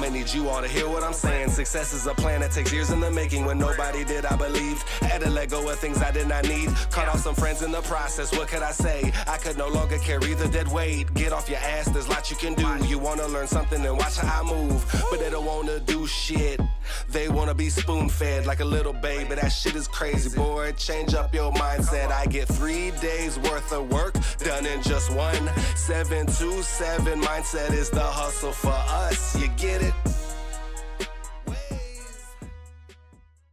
I need you all to hear what I'm saying. Success is a plan that takes years in the making. When nobody did, I believed. Had to let go of things I did not need. Cut off some friends in the process, what could I say? I could no longer carry the dead weight. Get off your ass, there's lots you can do. You wanna learn something, then watch how I move. But they don't wanna do shit. They wanna be spoon-fed like a little baby. That shit is crazy, boy. Change up your mindset. I get 3 days worth of work done in just one. 727 mindset is the hustle for us. You get it?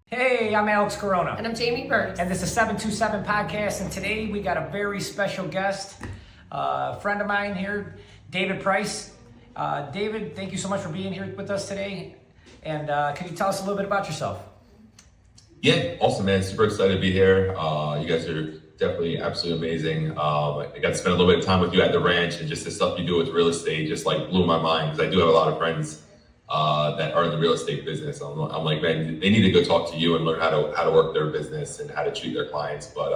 Hey, I'm Alex Corona. And I'm Jamie Burns. And this is 727 Podcast. And today we got a very special guest, a friend of mine here, David Price. David, thank you so much for being here with us today. And can you tell us a little bit about yourself? Yeah, awesome, man. Super excited to be here. You guys are definitely absolutely amazing. I got to spend a little bit of time with you at the ranch, and just the stuff you do with real estate just like blew my mind, because I do have a lot of friends that are in the real estate business. I'm like, man, they need to go talk to you and learn how to work their business and how to treat their clients. But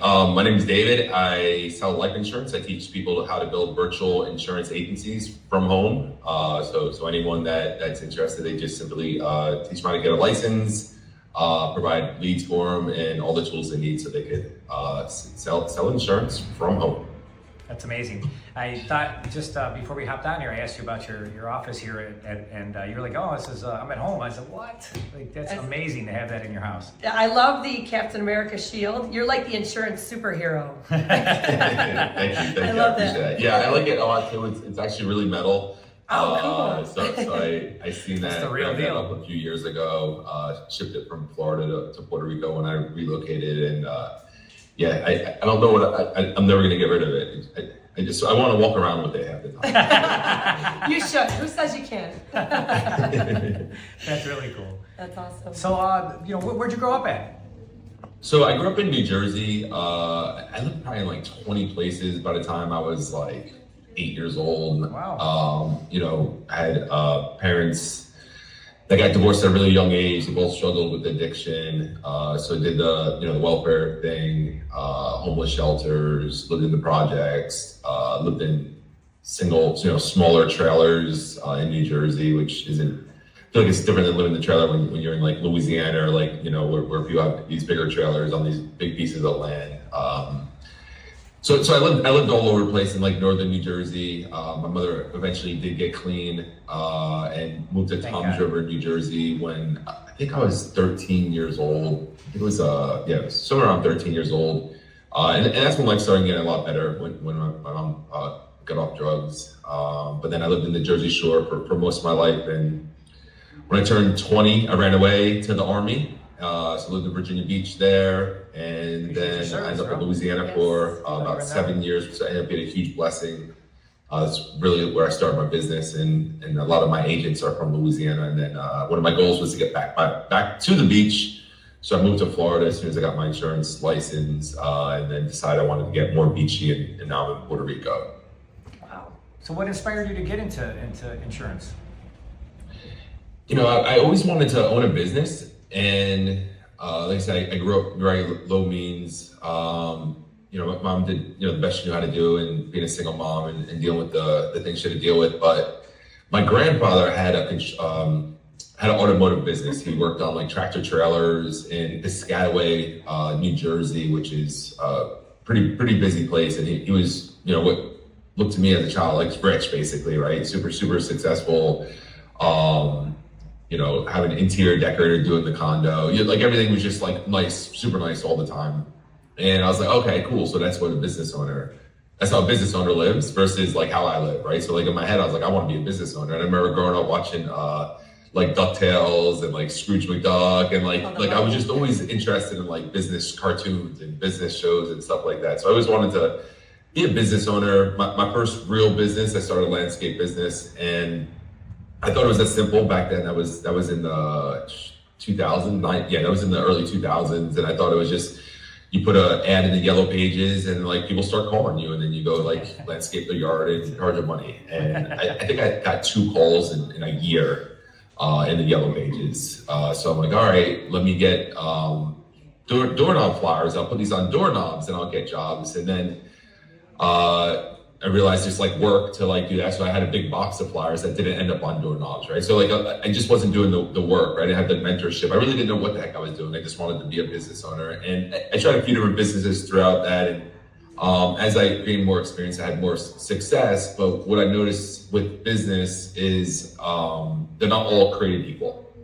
my name is David. I sell life insurance. I teach people how to build virtual insurance agencies from home. So anyone that's interested, they just simply teach them how to get a license, provide leads for them, and all the tools they need so they could sell insurance from home. That's amazing. I thought just before we hopped on here, I asked you about your office here, and you were like, "Oh, this is I'm at home." I said, "What? Like, that's amazing to have that in your house." I love the Captain America shield. You're like the insurance superhero. Thank you. I love that. That. Yeah, I like it a lot too. It's actually really metal. Oh, cool. So I seen that. That's the real deal. Up a few years ago. Shipped it from Florida to Puerto Rico when I relocated, and I don't know what I'm never gonna get rid of it. I want to walk around with it half the time. You should. Who says you can't? That's really cool. That's awesome. So, where'd you grow up at? So I grew up in New Jersey. I lived probably in like 20 places by the time I was like 8 years old. Wow. I had parents that got divorced at a really young age. They both struggled with addiction. So I did the welfare thing, homeless shelters, lived in the projects, lived in smaller trailers in New Jersey, which isn't, I feel like it's different than living in the trailer when you're in like Louisiana or like, where people have these bigger trailers on these big pieces of land. So I lived all over the place in like northern New Jersey. My mother eventually did get clean and moved to Toms River, New Jersey when I think I was 13 years old. It was somewhere around 13 years old. And that's when life started getting a lot better when my mom got off drugs. But then I lived in the Jersey Shore for most of my life. And when I turned 20, I ran away to the Army. So I lived in Virginia Beach there, and then I ended up in Louisiana for about 7 years, which ended up being a huge blessing. It's really where I started my business, and a lot of my agents are from Louisiana. And then one of my goals was to get back to the beach. So I moved to Florida as soon as I got my insurance license, and then decided I wanted to get more beachy, and now I'm in Puerto Rico. Wow. So what inspired you to get into insurance? I always wanted to own a business. And like I said, I grew up very low means. My mom did the best she knew how to do, and being a single mom and dealing with the things she had to deal with. But my grandfather had an automotive business. He worked on like tractor trailers in Piscataway, New Jersey, which is a pretty busy place. And he was what looked to me as a child like rich, basically, right? Super successful. Have an interior decorator doing the condo. Like everything was just like nice, super nice all the time. And I was like, okay, cool. So that's how a business owner lives versus like how I live, right? So like in my head, I was like, I want to be a business owner. And I remember growing up watching like DuckTales and like Scrooge McDuck, and like I was just always interested in like business cartoons and business shows and stuff like that. So I always wanted to be a business owner. My first real business, I started a landscape business, and I thought it was that simple back then. That was in the 2009. Yeah, that was in the early 2000s. And I thought it was just, you put an ad in the yellow pages and like people start calling you, and then you go like landscape their yard and charge them money. And I think I got 2 calls in a year in the yellow pages. So I'm like, all right, let me get doorknob flyers. I'll put these on doorknobs and I'll get jobs. And then I realized just like work to like do that. So I had a big box of flyers that didn't end up on doorknobs, right? So like I just wasn't doing the work, right? I had the mentorship. I really didn't know what the heck I was doing. I just wanted to be a business owner. And I tried a few different businesses throughout that. And as I gained more experience, I had more success. But what I noticed with business is they're not all created equal.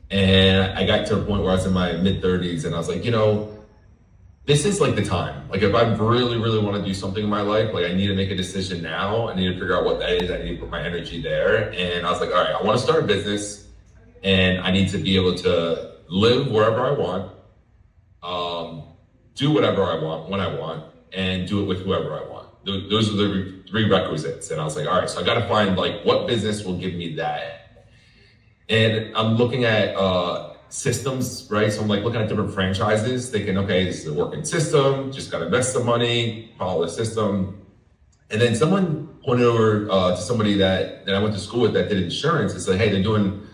And I got to a point where I was in my mid 30s and I was like, you know, this is like the time. Like if I really, really want to do something in my life, like I need to make a decision now. I need to figure out what that is. I need to put my energy there. And I was like, all right, I want to start a business and I need to be able to live wherever I want, do whatever I want, when I want, and do it with whoever I want. Those are the three requisites. And I was like, all right, so I got to find like what business will give me that. And I'm looking at, systems, right? So I'm like looking at different franchises, thinking, okay, this is a working system, just got to invest some money, follow the system. And then someone pointed over to somebody that I went to school with that did insurance and said, hey, they're doing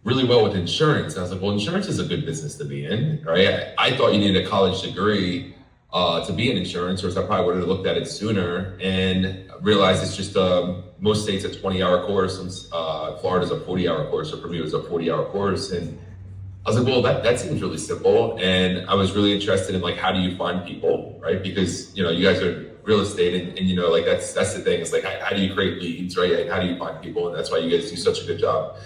really well with insurance. And I was like, well, insurance is a good business to be in, right? I thought you needed a college degree to be in insurance, or else I probably would have looked at it sooner and realized it's just most states a 20-hour course. Florida's a 40-hour course, so for me it was a 40-hour course. And I was like, well, that seems really simple. And I was really interested in like, how do you find people, right? Because, you know, you guys are real estate and you know, like that's the thing. It's like, how do you create leads, right? Like, how do you find people? And that's why you guys do such a good job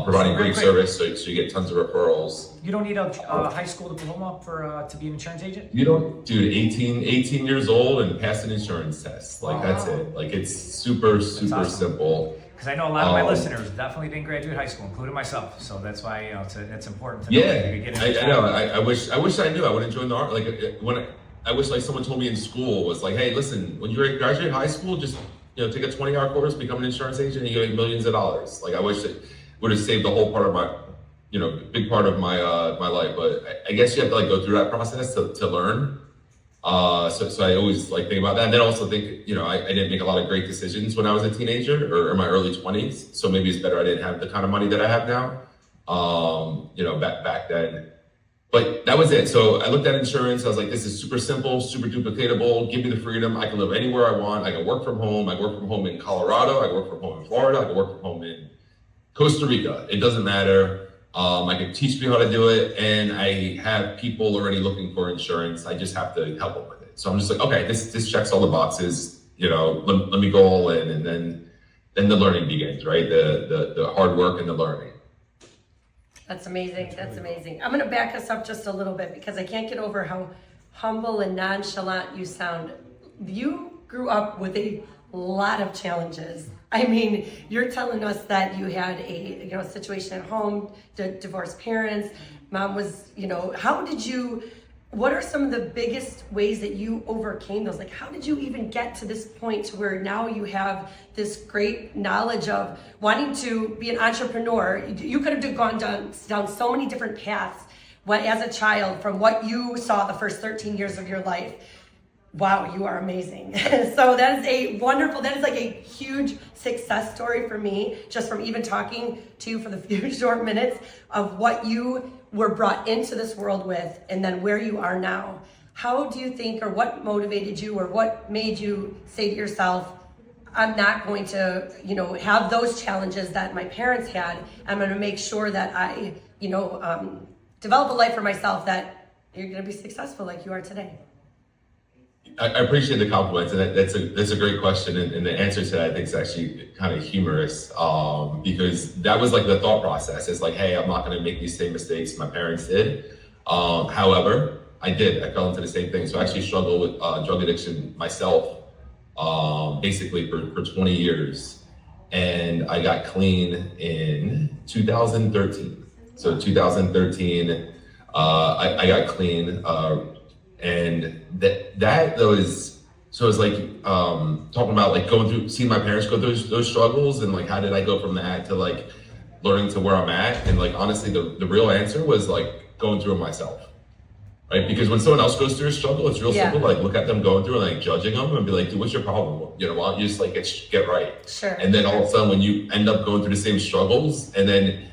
providing great service. So you get tons of referrals. You don't need a high school diploma for to be an insurance agent? You don't, dude, 18 years old and pass an insurance test. Like that's it. Like it's super awesome. Simple. Because I know a lot of my listeners definitely didn't graduate high school, including myself. So that's why, you know, it's important to know. I know. I wish I knew. I would have joined the art. Like when I wish like someone told me in school was like, hey, listen, when you graduate high school, just take a 20-hour course, become an insurance agent, and you get millions of dollars. Like I wish it would have saved the whole part of my, big part of my my life. But I guess you have to like go through that process to learn. So I always like think about that, and then also think, I didn't make a lot of great decisions when I was a teenager or in my early 20s. So maybe it's better I didn't have the kind of money that I have now. Back then. But that was it. So I looked at insurance. I was like, this is super simple, super duplicatable. Give me the freedom. I can live anywhere I want. I can work from home. I can work from home in Colorado. I can work from home in Florida. I can work from home in Costa Rica. It doesn't matter. I can teach people how to do it, and I have people already looking for insurance. I just have to help them with it. So I'm just like, okay, this checks all the boxes. Let me go all in, and then the learning begins, right? The hard work and the learning. That's amazing. That's amazing. I'm going to back us up just a little bit because I can't get over how humble and nonchalant you sound. You grew up with a lot of challenges. I mean, you're telling us that you had a situation at home, divorced parents, mom was, what are some of the biggest ways that you overcame those? Like, how did you even get to this point to where now you have this great knowledge of wanting to be an entrepreneur? You could have gone down so many different paths as a child from what you saw the first 13 years of your life. Wow, you are amazing. So that is like a huge success story for me, just from even talking to you for the few short minutes of what you were brought into this world with and then where you are now. How do you think, or what motivated you, or what made you say to yourself, I'm not going to, have those challenges that my parents had. I'm going to make sure that I, develop a life for myself that you're going to be successful like you are today. I appreciate the compliments, and that's a great question, and the answer to that I think is actually kind of humorous, because that was like the thought process. It's like, hey, I'm not going to make these same mistakes my parents did. However, I fell into the same thing. So I actually struggled with drug addiction myself, basically for 20 years, and I got clean in 2013. So 2013, I got clean. And that though is, so it's like talking about like seeing my parents go through those struggles, and like how did I go from that to like learning to where I'm at. And like honestly, the real answer was like going through it myself, right? Because when someone else goes through a struggle, it's real simple. Like look at them going through and like judging them and be like, dude, what's your problem? Why don't you just like get right? Sure. And then all of a sudden when you end up going through the same struggles, and then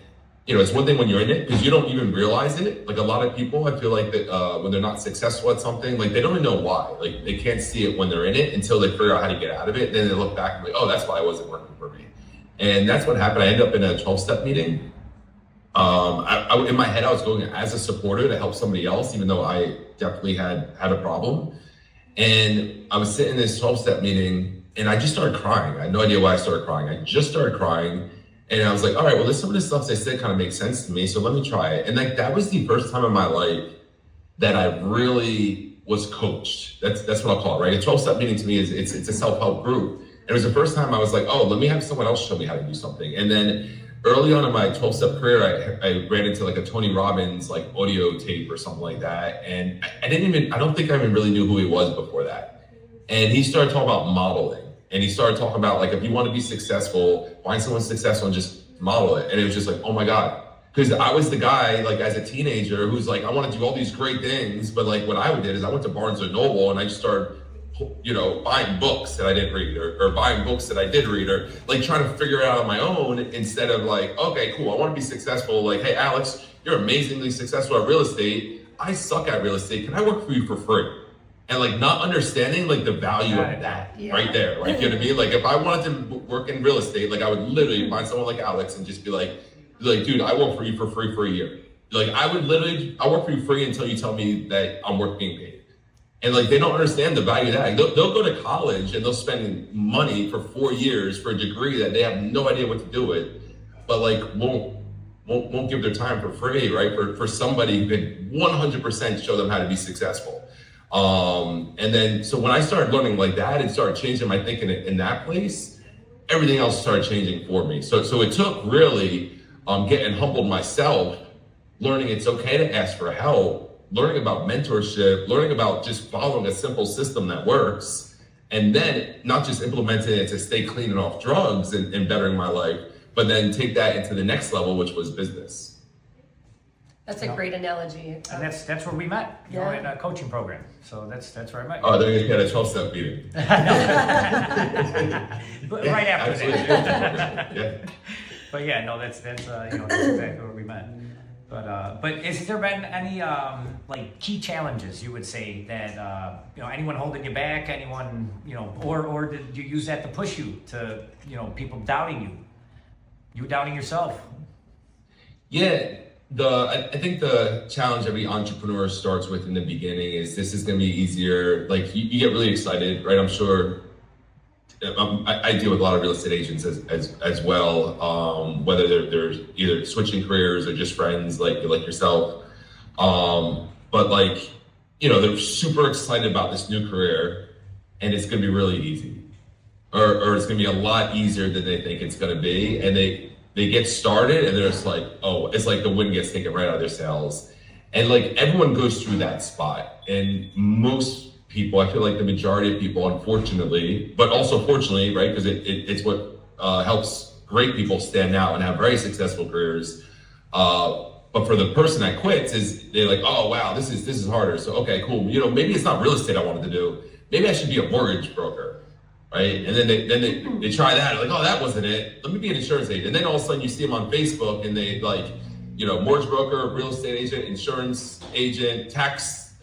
it's one thing when you're in it because you don't even realize it. Like a lot of people, I feel like that when they're not successful at something, like they don't even know why. Like they can't see it when they're in it until they figure out how to get out of it. Then they look back and like, oh, that's why it wasn't working for me. And that's what happened. I ended up in a 12-step meeting. I in my head, I was going as a supporter to help somebody else, even though I definitely had a problem. And I was sitting in this 12-step meeting and I just started crying. I had no idea why I started crying. I just started crying. And I was like, all right, well, some of the stuff they said kind of makes sense to me. So let me try it. And like, that was the first time in my life that I really was coached. That's what I'll call it, right? A 12-step meeting to me is it's a self-help group. And it was the first time I was like, oh, let me have someone else show me how to do something. And then early on in my 12-step career, I ran into like a Tony Robbins like audio tape or something like that. And I don't think I even really knew who he was before that. And he started talking about modeling. And he started talking about like, if you want to be successful, find someone successful and just model it. And it was just like, oh my God. Because I was the guy, like as a teenager, who's like, I want to do all these great things. But like what I did is I went to Barnes & Noble and I just started, buying books that I didn't read or buying books that I did read or like trying to figure it out on my own instead of like, okay, cool. I want to be successful. Like, hey, Alex, you're amazingly successful at real estate. I suck at real estate. Can I work for you for free? And like not understanding like the value of that right there. Like, you know what I mean? Like if I wanted to work in real estate, like I would literally find someone like Alex and just be like, dude, I work for you for free for a year. Like I work for you free until you tell me that I'm worth being paid. And like, they don't understand the value of that. They'll go to college and they'll spend money for 4 years for a degree that they have no idea what to do with, but like won't give their time for free, right? For somebody who could 100% show them how to be successful. And then, so when I started learning like that and started changing my thinking in that place, everything else started changing for me. So it took really getting humbled myself, learning it's okay to ask for help, learning about mentorship, learning about just following a simple system that works, and then not just implementing it to stay clean and off drugs and bettering my life, but then take that into the next level, which was business. That's a great analogy. And that's where we met, in a coaching program. So that's where I met you. Oh, then you had a 12-step meeting. Right after that. Yeah. But yeah, no, that's that's exactly where we met. But has there been any like key challenges you would say that anyone holding you back, anyone or did you use that to push you to people doubting you doubting yourself? Yeah. I think the challenge every entrepreneur starts with in the beginning is this is going to be easier. Like you get really excited, right? I'm sure I deal with a lot of real estate agents as well, whether they're either switching careers or just friends like yourself. But like, they're super excited about this new career and it's going to be really easy or it's going to be a lot easier than they think it's going to be. And they get started and they're just like, oh, it's like the wind gets taken right out of their sails. And like everyone goes through that spot. And most people, I feel like the majority of people, unfortunately, but also fortunately, right? Because it's what helps great people stand out and have very successful careers. But for the person that quits is they're like, oh, wow, this is harder. So, okay, cool. Maybe it's not real estate I wanted to do. Maybe I should be a mortgage broker. Right, and then they try that, like, oh, that wasn't it. Let me be an insurance agent. And then all of a sudden you see them on Facebook, and they like, mortgage broker, real estate agent, insurance agent, tax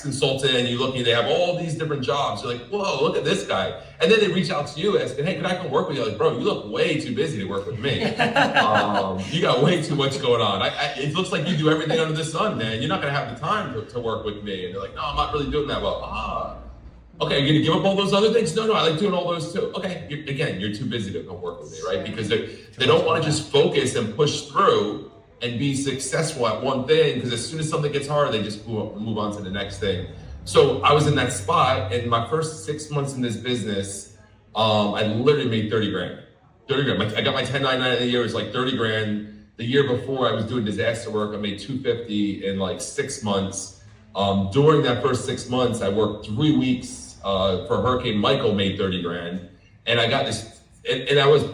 consultant. And you look, and they have all these different jobs. You're like, whoa, look at this guy. And then they reach out to you asking, hey, can I come work with you? Like, bro, you look way too busy to work with me. You got way too much going on. It looks like you do everything under the sun, man. You're not gonna have the time to work with me. And they're like, no, I'm not really doing that well. Okay, you're gonna give up all those other things? No, I like doing all those too. Okay, you're too busy to come work with me, right? Because they don't want to just focus and push through and be successful at one thing, because as soon as something gets hard, they just move on to the next thing. So I was in that spot, and my first 6 months in this business, I literally made 30 grand. 30 grand. I got my 1099 in the year, it was like 30 grand. The year before I was doing disaster work, I made 250 in like 6 months. During that first 6 months, I worked 3 weeks for Hurricane Michael, made 30 grand. And I got this, and I was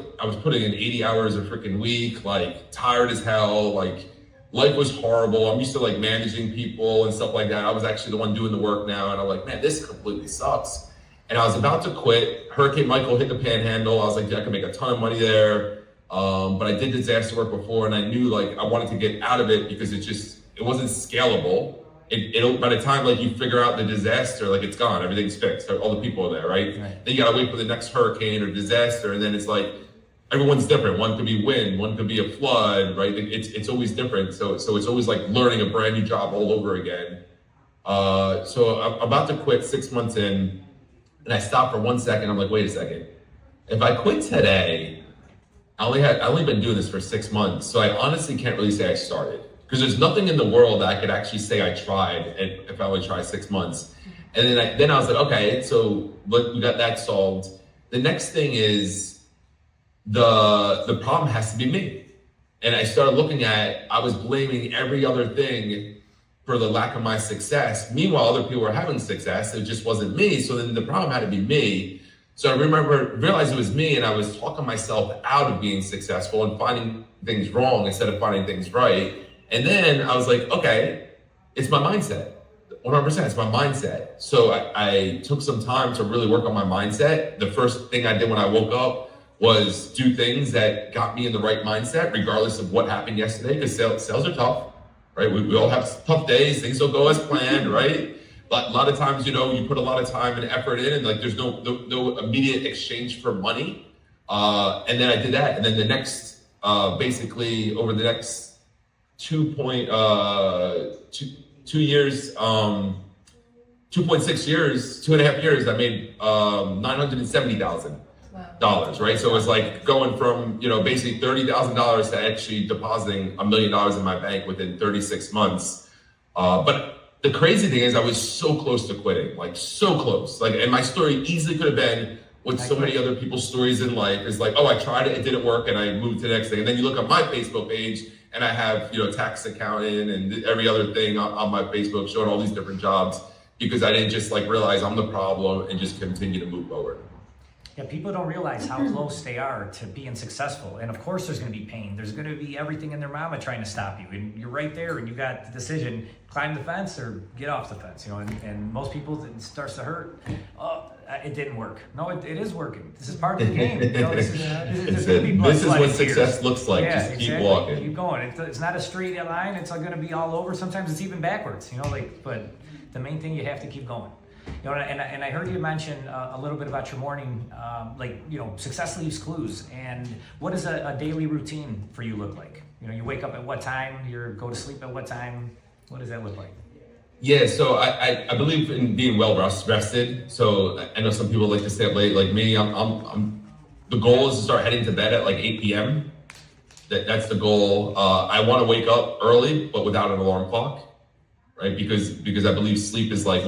putting in 80 hours a freaking week, like tired as hell, like life was horrible. I'm used to like managing people and stuff like that. I was actually the one doing the work now. And I'm like, man, this completely sucks. And I was about to quit. Hurricane Michael hit the panhandle. I was like, yeah, I can make a ton of money there. But I did disaster work before, and I knew like I wanted to get out of it because it wasn't scalable. By the time like you figure out the disaster, like it's gone, everything's fixed, all the people are there, right? Then you gotta wait for the next hurricane or disaster, and then it's like everyone's different. One could be wind, one could be a flood, right? It's always different. So it's always like learning a brand new job all over again. So I'm about to quit 6 months in, and I stopped for 1 second. I'm like, wait a second. If I quit today, I only been doing this for 6 months, so I honestly can't really say I started. Because there's nothing in the world that I could actually say I tried if I would try 6 months. And then I was like, okay, so we got that solved. The next thing is the problem has to be me. And I started looking at, I was blaming every other thing for the lack of my success. Meanwhile, other people were having success. It just wasn't me. So then the problem had to be me. So I realized it was me, and I was talking myself out of being successful and finding things wrong instead of finding things right. And then I was like, okay, it's my mindset. 100%, it's my mindset. So I took some time to really work on my mindset. The first thing I did when I woke up was do things that got me in the right mindset, regardless of what happened yesterday, because sales are tough, right? We all have tough days. Things don't go as planned, right? But a lot of times, you put a lot of time and effort in, and like there's no immediate exchange for money. And then I did that. And then the next, basically over the next 2.6 years, 2.5 years, I made $970,000, right? So it was like going from, basically $30,000 to actually depositing $1 million in my bank within 36 months. But the crazy thing is I was so close to quitting, like so close. Like, and my story easily could have been what so many other people's stories in life is like, oh, I tried it didn't work, and I moved to the next thing. And then you look at my Facebook page, and I have, tax accountant and every other thing on my Facebook showing all these different jobs, because I didn't just like realize I'm the problem and just continue to move forward. Yeah, people don't realize how close they are to being successful. And of course there's going to be pain. There's going to be everything in their mama trying to stop you. And you're right there, and you got the decision, climb the fence or get off the fence. And most people, it starts to hurt. Oh, it didn't work. No, it is working. This is part of the game. This is what success looks like. Yeah, just keep exactly. walking. Keep going. It's not a straight line. It's going to be all over. Sometimes it's even backwards. But the main thing, you have to keep going. And I heard you mention a little bit about your morning, success leaves clues. And what does a daily routine for you look like? You wake up at what time? You go to sleep at what time? What does that look like? Yeah, so I believe in being well rested. So I know some people like to stay up late. Like me, I'm the goal is to start heading to bed at like 8 p.m. That's the goal. I want to wake up early, but without an alarm clock, right? Because I believe sleep is like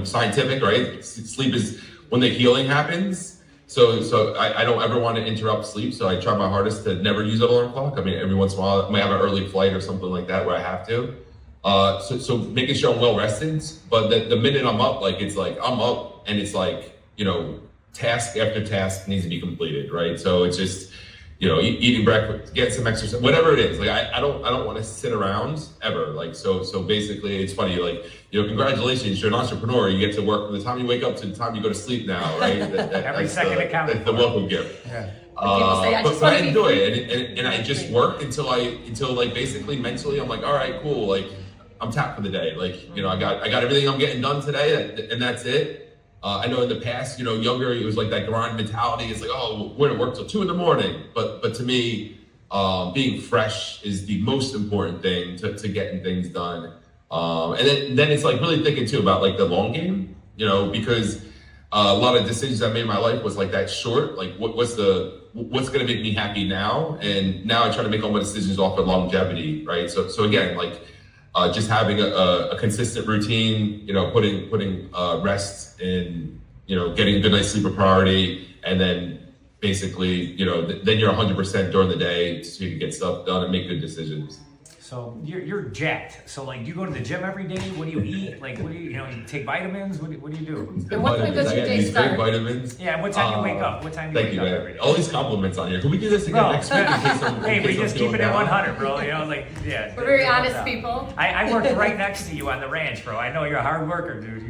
scientific, right? Sleep is when the healing happens. So I don't ever want to interrupt sleep. So I try my hardest to never use an alarm clock. I mean, every once in a while I might have an early flight or something like that where I have to. So making sure I'm well rested, but the minute I'm up, like it's like I'm up, and it's like task after task needs to be completed, right? So it's just eating breakfast, get some exercise, whatever it is. Like I don't want to sit around ever. Like so basically, it's funny. Like congratulations, you're an entrepreneur. You get to work from the time you wake up to the time you go to sleep now, right? Every second accounted. That's the welcome gift. Yeah. But I enjoy it, and I just work until like basically mentally I'm like, all right, cool, like I'm tapped for the day. Like I got everything I'm getting done today, and that's it. I know in the past, younger, it was like that grind mentality. It's like, oh, we're gonna work till 2 a.m. But to me, being fresh is the most important thing to getting things done. And then it's like really thinking too about like the long game, because a lot of decisions I made in my life was like that short, like what's gonna make me happy now? And now I try to make all my decisions off of longevity, right? So again, like just having a consistent routine, putting rest and getting a good night's sleep a priority, and then basically then you're 100% during the day so you can get stuff done and make good decisions. So you're jacked. So like, do you go to the gym every day? What do you eat? Like, what do you take vitamins? What do you do? And what time does your day start? Vitamins. Yeah, what time you wake up? What time do you wake up every day? All these compliments on here. Can we do this again next week? Hey, we just keep it at 100, bro. Yeah. We're very honest people. I worked right next to you on the ranch, bro. I know you're a hard worker, dude.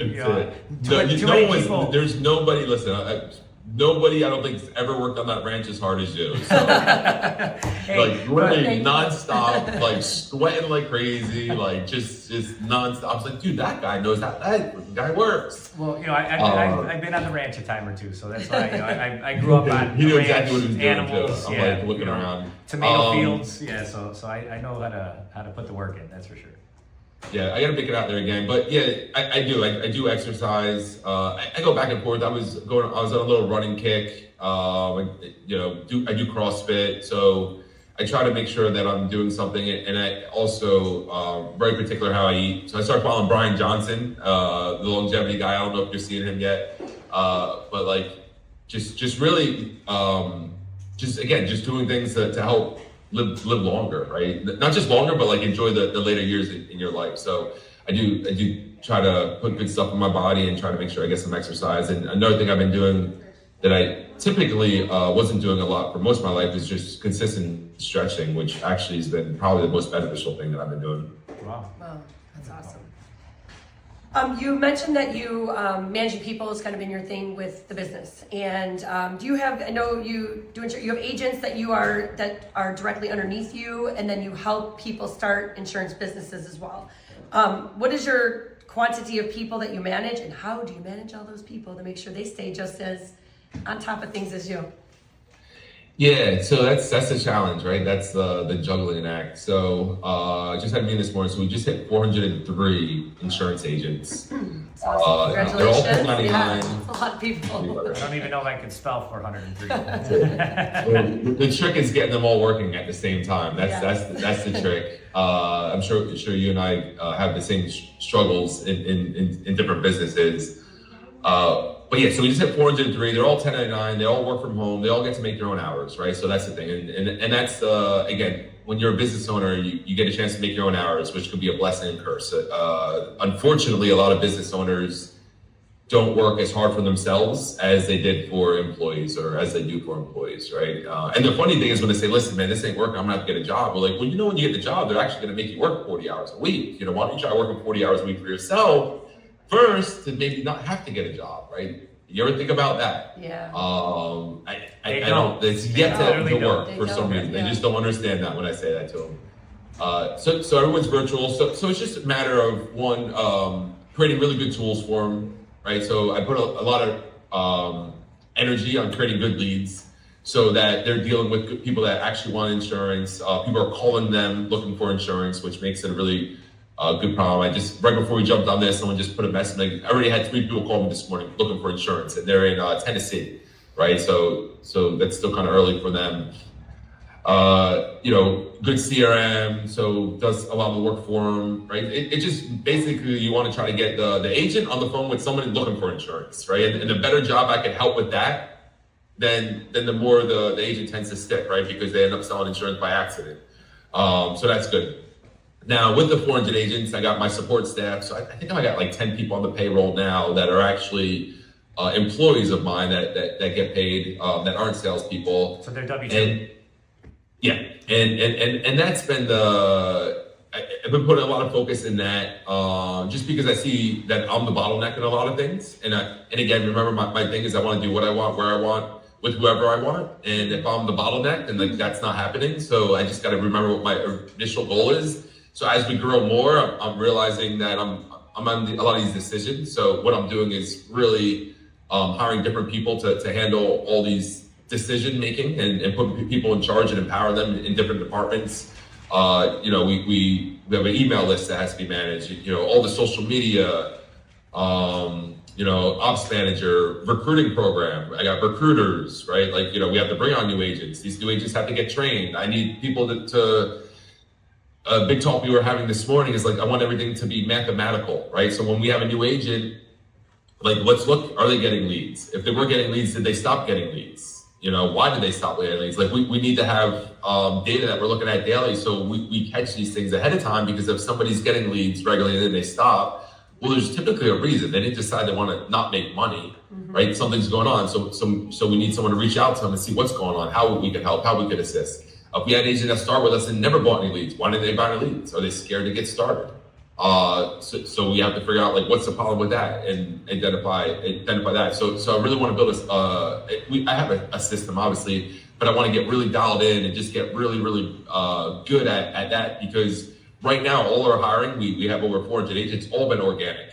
There's nobody. Listen. nobody I don't think has ever worked on that ranch as hard as you. So like literally nonstop, like sweating like crazy, like just nonstop. I was like, dude, that guy knows that guy works. Well, I've been on the ranch a time or two, so that's why I grew up on he knew ranch, exactly what he was doing animals, too. I'm like looking around. Tomato fields, so I know how to put the work in. That's for sure. Yeah, I got to make it out there again. But yeah, I do exercise. I go back and forth. I was on a little running kick. I do CrossFit. So I try to make sure that I'm doing something. And I also very particular how I eat. So I started following Brian Johnson, the longevity guy. I don't know if you're seeing him yet, but like just really just doing things to help live longer, right? Not just longer, but like enjoy the later years in your life. So I do try to put good stuff in my body and try to make sure I get some exercise. And another thing I've been doing that I typically wasn't doing a lot for most of my life is just consistent stretching, which actually has been probably the most beneficial thing that I've been doing. Wow, that's awesome. You mentioned that you managing people has kind of been your thing with the business, and do you have? I know you do. You have agents that are directly underneath you, and then you help people start insurance businesses as well. What is your quantity of people that you manage, and how do you manage all those people to make sure they stay just as on top of things as you? Yeah, so that's the challenge, right? That's the juggling act. So just had a meeting this morning. So we just hit 403 insurance agents. Awesome. Congratulations. They're all 1099. Yeah, that's a lot of people. I don't even know if I can spell 403. The trick is getting them all working at the same time. That's the trick. I'm sure you and I have the same struggles in different businesses. But yeah, so we just hit 403. They're all 1099. They all work from home. They all get to make their own hours, right? So that's the thing. And that's, again, when you're a business owner, you get a chance to make your own hours, which could be a blessing and curse. Unfortunately, a lot of business owners don't work as hard for themselves as they did for employees or as they do for employees, right? And the funny thing is when they say, listen, man, this ain't working, I'm gonna have to get a job. We're like, well, when you get the job, they're actually gonna make you work 40 hours a week. Why don't you try working 40 hours a week for yourself first to maybe not have to get a job, right? You ever think about that? Yeah. I don't. It's yet to work for some reason. They just don't understand that when I say that to them. So everyone's virtual. So it's just a matter of one, creating really good tools for them, right? So I put a lot of energy on creating good leads so that they're dealing with people that actually want insurance. People are calling them looking for insurance, which makes it a really good problem. Right before we jumped on this, someone just put a message. Like, I already had 3 people call me this morning looking for insurance, and they're in Tennessee, right? So that's still kind of early for them. Good CRM, so does a lot of the work for them, right? It just basically you want to try to get the agent on the phone with somebody looking for insurance, right? And the better job I can help with that, then the more the agent tends to stick, right? Because they end up selling insurance by accident. So that's good. Now, with the 400 agents, I got my support staff. So I think I got like 10 people on the payroll now that are actually employees of mine that get paid, that aren't salespeople. So they're W-2. And yeah, and that's been I've been putting a lot of focus in that, just because I see that I'm the bottleneck in a lot of things. And again, remember my thing is I want to do what I want, where I want, with whoever I want. And if I'm the bottleneck, then that's not happening. So I just got to remember what my initial goal is. So as we grow more, I'm realizing that I'm on a lot of these decisions. So what I'm doing is really hiring different people to handle all these decision making and put people in charge and empower them in different departments. We have an email list that has to be managed. All the social media, ops manager, recruiting program. I got recruiters, right? Like, we have to bring on new agents. These new agents have to get trained. I need people to a big talk we were having this morning is like, I want everything to be mathematical, right? So when we have a new agent, like, let's look, are they getting leads? If they were getting leads, did they stop getting leads? Why did they stop getting leads? Like, we need to have data that we're looking at daily so we catch these things ahead of time, because if somebody's getting leads regularly and then they stop, well, there's typically a reason. They didn't decide they want to not make money, right? Something's going on. So we need someone to reach out to them and see what's going on, how we can help, how we can assist. If we had an agent that started with us and never bought any leads, why didn't they buy any leads? Are they scared to get started? So we have to figure out like what's the problem with that and identify that. So I really want to build I have a system obviously, but I want to get really dialed in and just get really good at that, because right now all our hiring, we have over 400 agents, all been organic.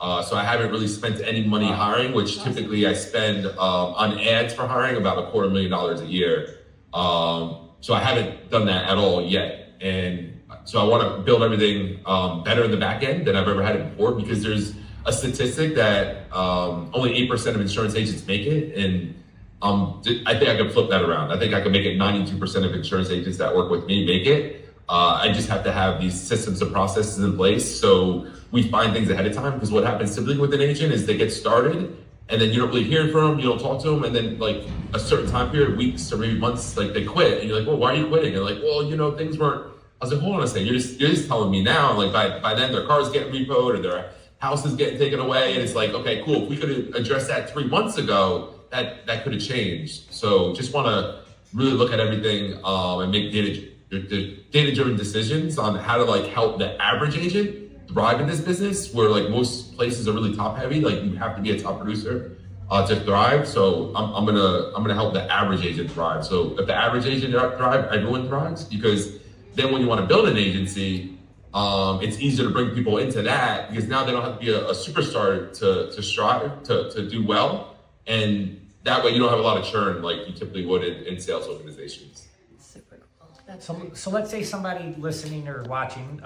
So I haven't really spent any money hiring, which typically I spend on ads for hiring about $250,000 a year. So I haven't done that at all yet. And so I want to build everything better in the back end than I've ever had it before, because there's a statistic that only 8% of insurance agents make it. And I think I could flip that around. I think I could make it 92% of insurance agents that work with me make it. I just have to have these systems and processes in place so we find things ahead of time, because what happens typically with an agent is they get started and then you don't really hear from them, you don't talk to them, and then like a certain time period, weeks or maybe months, like they quit, and you're like, well, why are you quitting? And they're like, well, things weren't. I was like, hold on a second, you're just telling me now. Like by then their car's getting repoed or their house is getting taken away, and it's like, okay, cool. If we could have addressed that 3 months ago, that could have changed. So just want to really look at everything and make data-driven decisions on how to like help the average agent thrive in this business, where like most places are really top heavy. Like you have to be a top producer to thrive. So I'm gonna help the average agent thrive. So if the average agent thrive, everyone thrives, because then when you want to build an agency, it's easier to bring people into that, because now they don't have to be a superstar to strive to do well, and that way you don't have a lot of churn like you typically would in sales organizations. Super cool. So let's say somebody listening or watching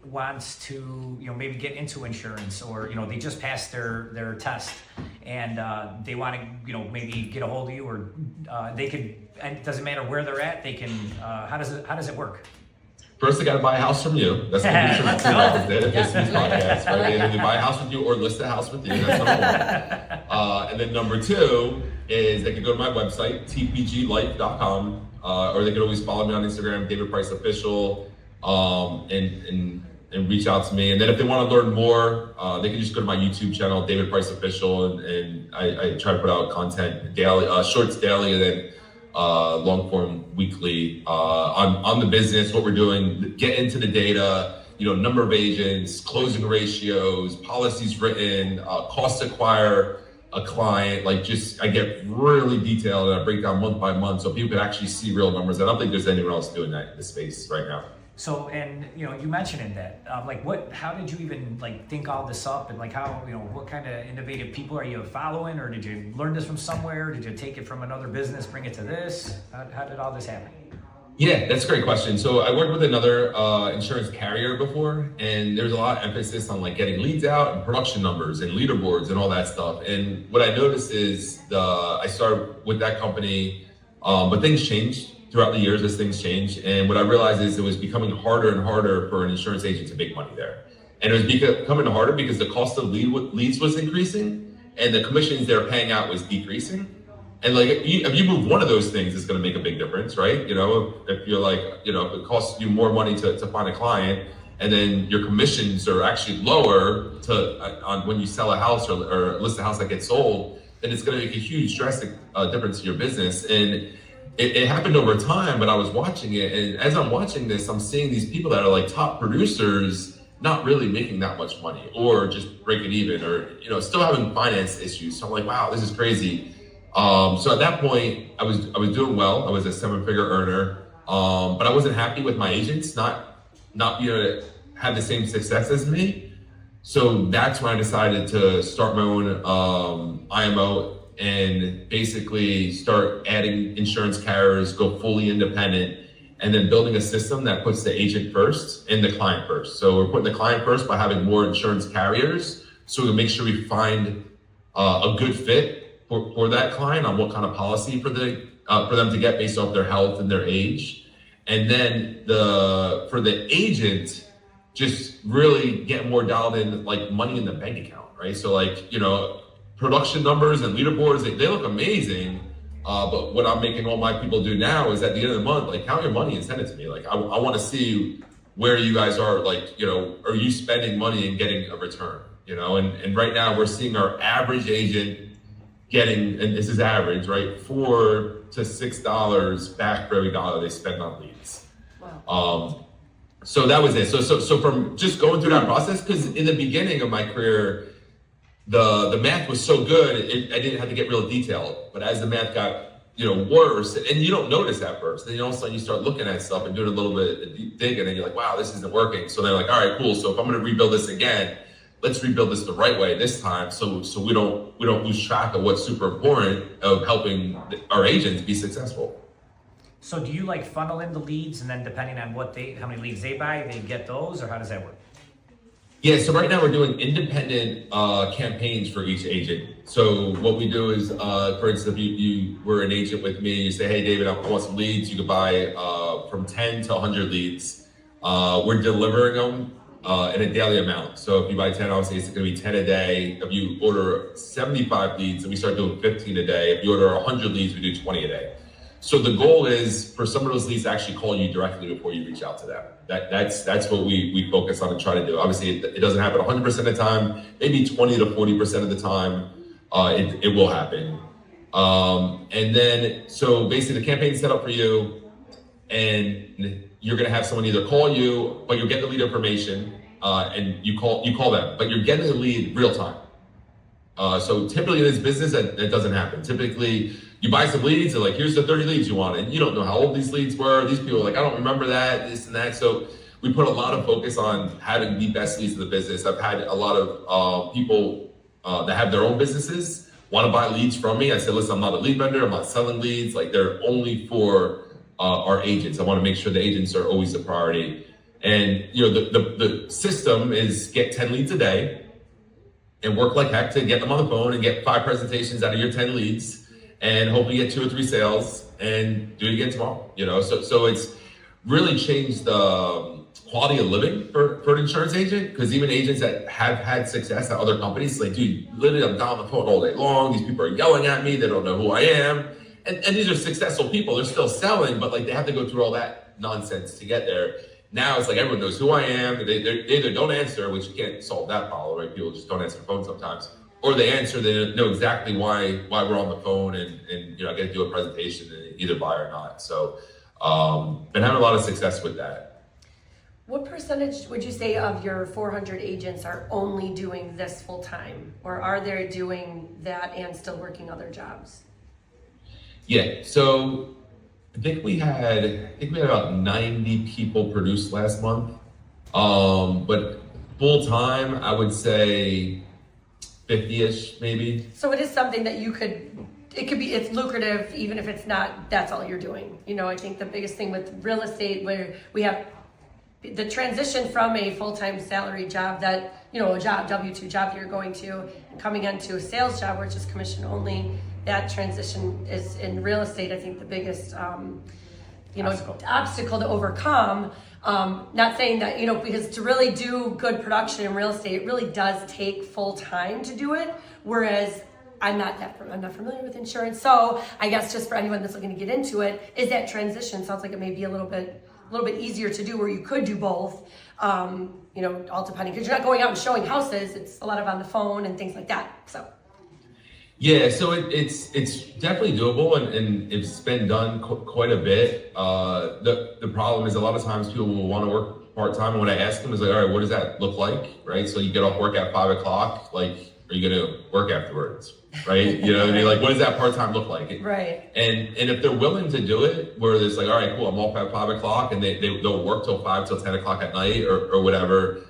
wants to, maybe get into insurance, or, they just passed their test and they want to, maybe get a hold of you, or they could, and it doesn't matter where they're at, they can, how does it work? First, they got to buy a house from you. That's the podcast, right? They either buy a house with you or list a house with you. That's number one. And then number two is they can go to my website, tpglife.com, or they can always follow me on Instagram, David Price Official, and reach out to me. And then if they want to learn more, they can just go to my YouTube channel, David Price Official, and I try to put out content daily, shorts daily, and then long form weekly on the business, what we're doing, get into the data, number of agents, closing ratios, policies written, cost to acquire a client. Like I get really detailed, and I break down month by month so people can actually see real numbers. I don't think there's anyone else doing that in this space right now. So, and you mentioned that, how did you even think all this up, and how, what kind of innovative people are you following, or did you learn this from somewhere? Did you take it from another business, bring it to this? How did all this happen? Yeah, that's a great question. So I worked with another insurance carrier before, and there's a lot of emphasis on getting leads out and production numbers and leaderboards and all that stuff. And what I noticed is I started with that company, but things changed throughout the years as things change. And what I realized is it was becoming harder and harder for an insurance agent to make money there. And it was becoming harder because the cost of leads was increasing and the commissions they're paying out was decreasing. And if you move one of those things, it's going to make a big difference, right? If you're if it costs you more money to find a client, and then your commissions are actually lower on when you sell a house or list a house that gets sold, then it's going to make a huge drastic difference to your business. And it happened over time, but I was watching it, and as I'm watching this, I'm seeing these people that are top producers not really making that much money, or just breaking even, or still having finance issues. So I'm like, wow, this is crazy. So at that point, I was doing well. I was a 7-figure earner, but I wasn't happy with my agents not being able to have the same success as me. So that's when I decided to start my own IMO. And basically start adding insurance carriers, go fully independent, and then building a system that puts the agent first and the client first. So we're putting the client first by having more insurance carriers, so we can make sure we find a good fit for that client on what kind of policy for them to get based off their health and their age. And then for the agent, just really get more dialed in, money in the bank account, right? So production numbers and leaderboards, they look amazing. But what I'm making all my people do now is at the end of the month, count your money and send it to me. I want to see where you guys are, are you spending money and getting a return, and right now we're seeing our average agent getting, and this is average, right, $4 to $6 back for every dollar they spend on leads. Wow. So that was it. So from just going through that process, because in the beginning of my career, the math was so good, I didn't have to get real detailed. But as the math got worse, and you don't notice at first, then all of a sudden you start looking at stuff and doing a little bit of deep digging, and you're like, wow, this isn't working. So they're like, all right, cool. So if I'm going to rebuild this again, let's rebuild this the right way this time, so we don't lose track of what's super important of helping our agents be successful. So do you like funnel in the leads, and then depending on how many leads they buy, they get those, or how does that work? Yeah, so right now we're doing independent campaigns for each agent. So what we do is, for instance, if you were an agent with me, you say, hey, David, I want some leads. You could buy from 10 to 100 leads. We're delivering them in a daily amount. So if you buy 10, obviously it's going to be 10 a day. If you order 75 leads, then we start doing 15 a day. If you order 100 leads, we do 20 a day. So the goal is for some of those leads to actually call you directly before you reach out to them. That's what we focus on and try to do. Obviously, it doesn't happen 100% of the time. Maybe 20 to 40% of the time, it will happen. And then, so basically the campaign's set up for you, and you're going to have someone either call you, but you'll get the lead information, and you call them, but you're getting the lead real time. So typically in this business, that doesn't happen. Typically, you buy some leads, and like, here's the 30 leads you want, and you don't know how old these leads were. These people are like, I don't remember that, this and that. So we put a lot of focus on having the best leads in the business. I've had a lot of people that have their own businesses want to buy leads from me. I said, listen, I'm not a lead vendor. I'm not selling leads. Like, they're only for our agents. I want to make sure the agents are always a priority. And the system is get 10 leads a day and work like heck to get them on the phone and get 5 presentations out of your 10 leads, and hopefully get 2 or 3 sales, and do it again tomorrow. So it's really changed the quality of living for an insurance agent, because even agents that have had success at other companies, like, dude, literally I'm down the phone all day long. These people are yelling at me. They don't know who I am. And these are successful people. They're still selling, but like, they have to go through all that nonsense to get there. Now it's like everyone knows who I am. They either don't answer, which you can't solve that problem, right? People just don't answer the phone sometimes. Or they answer, they know exactly why we're on the phone, and I get to do a presentation and either buy or not. So been having a lot of success with that. What percentage would you say of your 400 agents are only doing this full time, or are they doing that and still working other jobs? Yeah, so I think we had about 90 people produced last month. But full time, I would say 50-ish maybe. So it is something that it's lucrative, even if it's not, that's all you're doing. I think the biggest thing with real estate, where we have the transition from a full-time salary job that, a job, W-2 job you're going to, and coming into a sales job where it's just commission only, that transition is in real estate, I think the biggest, obstacle to overcome. Not saying that, because to really do good production in real estate, it really does take full time to do it. Whereas I'm not familiar with insurance. So I guess just for anyone that's looking to get into it, is that transition sounds like it may be a little bit easier to do, where you could do both, all depending, because you're not going out and showing houses. It's a lot of on the phone and things like that. So. Yeah, so it's definitely doable, and it's been done quite a bit. The problem is a lot of times people will want to work part-time, and when I ask them, it's like, all right, what does that look like, right? So you get off work at 5 o'clock, like, are you going to work afterwards, right? And you're like, what does that part-time look like? Right. And if they're willing to do it, where it's like, all right, cool, I'm off at 5 o'clock, and they'll work till 5 till 10 o'clock at night or whatever,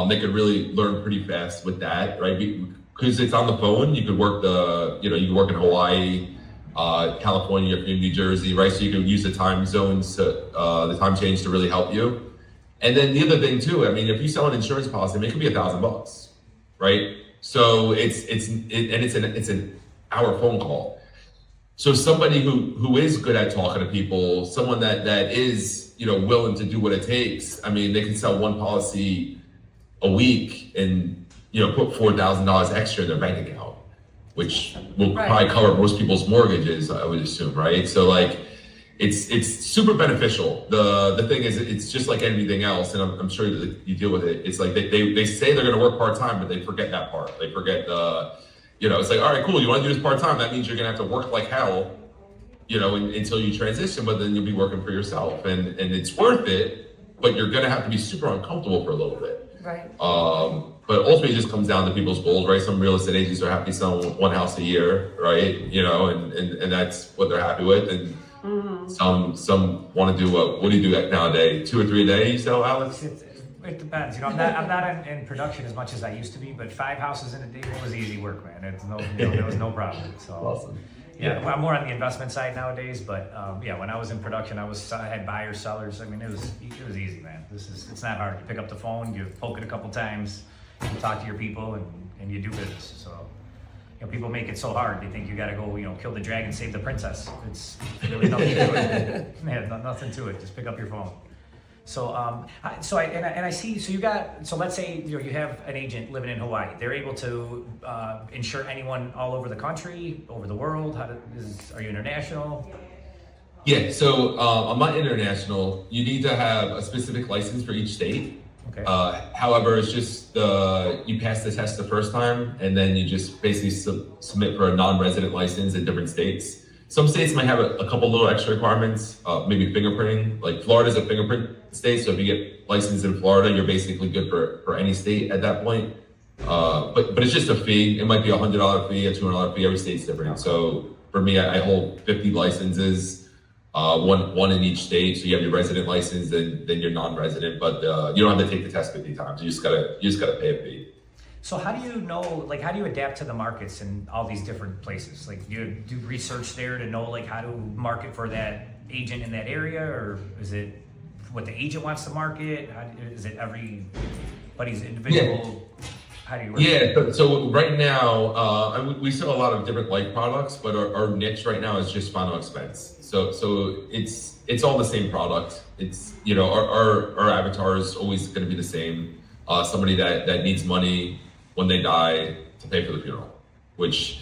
they could really learn pretty fast with that, right? Because it's on the phone. You could work you could work in Hawaii, California, if you're in New Jersey, right? So you can use the time zones, the time change to really help you. And then the other thing too, I mean, if you sell an insurance policy, I mean, it could be $1,000, right? So it's an hour phone call. So somebody who is good at talking to people, someone that is, willing to do what it takes. I mean, they can sell one policy a week and, put $4,000 extra in their bank account, which will probably cover most people's mortgages, I would assume, right? So like, it's super beneficial. The thing is, it's just like anything else, and I'm sure that you deal with it. It's like they say they're going to work part-time, but they forget that part. They forget it's like, all right, cool, you want to do this part-time, that means you're going to have to work like hell, until you transition, but then you'll be working for yourself, and it's worth it. but you're going to have to be super uncomfortable for a little bit. Right. But ultimately, it just comes down to people's goals, right? Some real estate agents are happy selling one house a year, right? You know, and that's what they're happy with. And some want to do what do you do nowadays? 2 or 3 a day you sell, Alex? It depends. You know, I'm not in production as much as I used to be, but 5 houses in a day, it was easy work, man. It's there was no problem. So Awesome. yeah, well, I'm more on the investment side nowadays, but yeah, when I was in production, I had buyers, sellers. I mean, it was easy, man. It's not hard. You pick up the phone, you poke it a couple times, you talk to your people, and you do business. So, you know, people make it so hard. They think you got to go, you know, kill the dragon, save the princess. It's really nothing to it. Man, nothing to it. Just pick up your phone. So, I see. So let's say you have an agent living in Hawaii. They're able to insure anyone all over the country, over the world. Are you international? Yeah. So I'm not international. You need to have a specific license for each state. Okay. However, it's just you pass the test the first time, and then you just basically submit for a non-resident license in different states. Some states might have a couple little extra requirements, maybe fingerprinting. Like Florida's a fingerprint state, so if you get licensed in Florida, you're basically good for any state at that point. But it's just a fee. It might be $100 fee, a $200 fee. Every state's different. So for me, I hold 50 licenses, one in each state. So you have your resident license, then your non-resident. But you don't have to take the test 50 times. You just gotta pay a fee. So how do you know, like, how do you adapt to the markets in all these different places? Like, you do research there to know, like, how to market for that agent in that area, or is it what the agent wants to market? Is it everybody's individual? Yeah. How do you work? Yeah, so right now, we sell a lot of different life products, but our niche right now is just final expense. So it's all the same product. It's, you know, our avatar is always going to be the same. Somebody that needs money when they die to pay for the funeral, which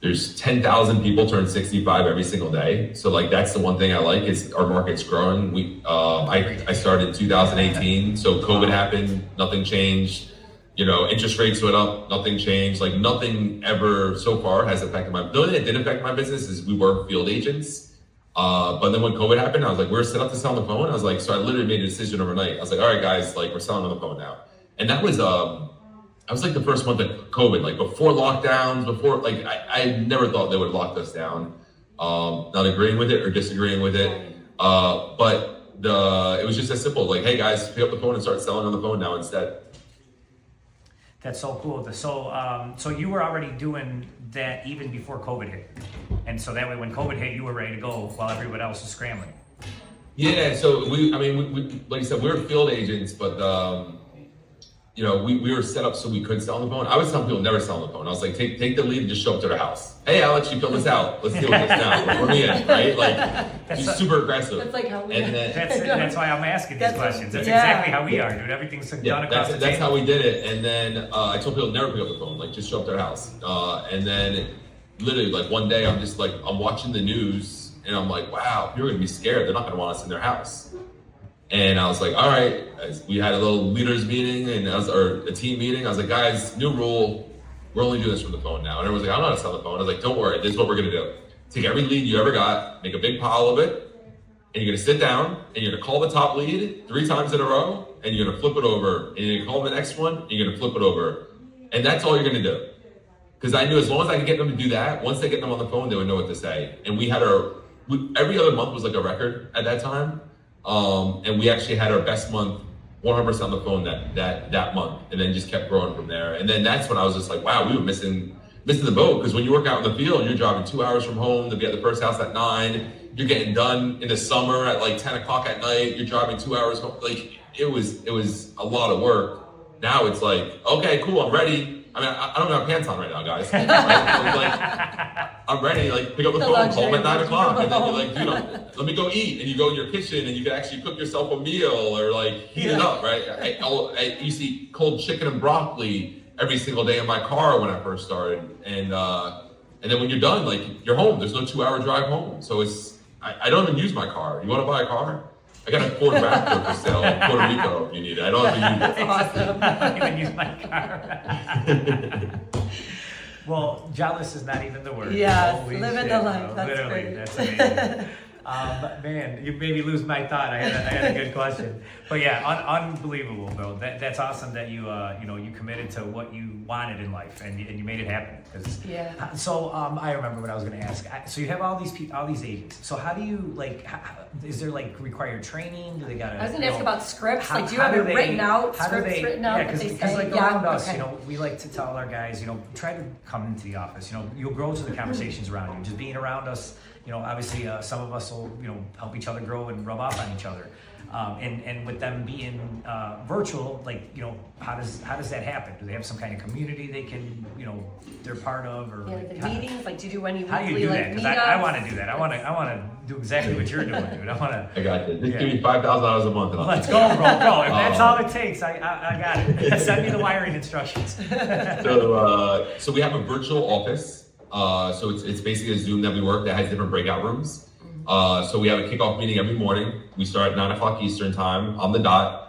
there's 10,000 people turn 65 every single day. So like, that's the one thing I like is our market's growing. I started in 2018. So COVID happened, nothing changed. You know, interest rates went up, nothing changed. Like nothing ever so far has affected the only thing that did affect my business is we were field agents. But then when COVID happened, I was like, we're set up to sell on the phone. I was like, so I literally made a decision overnight. I was like, all right, guys, like we're selling on the phone now. And that was like the first month of COVID, like before lockdowns, like I never thought they would lock us down. Not agreeing with it or disagreeing with it. But it was just as simple, like, hey guys, pick up the phone and start selling on the phone now instead. That's so cool. So you were already doing that even before COVID hit. And so that way when COVID hit, you were ready to go while everyone else was scrambling. Yeah, so we like I said, we were field agents, but you know, we were set up so we could sell on the phone. I was telling people never sell on the phone. I was like, take the lead and just show up to their house. Hey, Alex, you fill this out. Let's deal with this now. Let me in, right? Like, just super aggressive. That's like how we are. That's why I'm asking these questions. That's exactly how we are, dude. Everything's done across the table. That's how we did it. And then I told people never pick up the phone. Like, just show up to their house. And then literally, like one day, I'm watching the news, and I'm like, wow, people are gonna be scared. They're not gonna want us in their house. And I was like, all right, we had a little leaders meeting or a team meeting. I was like, guys, new rule, we're only doing this from the phone now. And everyone's like, I don't know how to sell the phone. I was like, don't worry, this is what we're gonna do. Take every lead you ever got, make a big pile of it, and you're gonna sit down and you're gonna call the top lead 3 times in a row, and you're gonna flip it over, and you're gonna call the next one, and you're gonna flip it over. And that's all you're gonna do. Because I knew as long as I could get them to do that, once they get them on the phone, they would know what to say. And we had every other month was like a record at that time. And we actually had our best month 100% on the phone that month, and then just kept growing from there. And then that's when I was just like, wow, we were missing the boat. Because when you work out in the field, you're driving 2 hours from home to be at the first house at 9. You're getting done in the summer at like 10 o'clock at night. You're driving 2 hours home. Like it was a lot of work. Now it's like, okay, cool, I'm ready. I mean, I don't have pants on right now, guys. Right? Like, I'm ready. Like, pick up the phone, call them at 9 o'clock, and then you're like, dude, let me go eat. And you go in your kitchen, and you can actually cook yourself a meal or like heat it up, right? I used to eat cold chicken and broccoli every single day in my car when I first started, and then when you're done, like you're home. There's no 2-hour drive home, so I don't even use my car. You want to buy a car? I got a Ford Raptor for sale in Puerto Rico if you need it. I don't even use it. That's awesome. I don't even use my car. Well, jealous is not even the word. Yeah, living the life. That's literally, great. that's amazing. Man, you made me lose my thought. I had a good question, but yeah, unbelievable, though. That's awesome that you you committed to what you wanted in life and you made it happen. Yeah. So I remember what I was going to ask. So you have all these agents. So how do you is there required training? Do they got? I was going to ask about scripts. How, do you have it written out? How do Scripts they? written out? Yeah, because say? around us, okay. we like to tell our guys, try to come into the office. You'll grow to the conversations around you. Just being around us. Obviously, some of us will, help each other grow and rub off on each other. And with them being virtual, how does that happen? Do they have some kind of community they can, they're part of, or The meetings? Do you do any how do weekly you do that? Because I want to do that. I want to do exactly what you're doing, dude. I got you. Just give me $5,000 a month. And Let's go, bro. Go. If that's all it takes, I got it. Send me the wiring instructions. So we have a virtual office. So it's basically a Zoom that we work that has different breakout rooms. So we have a kickoff meeting every morning. We start at 9 o'clock Eastern time on the dot.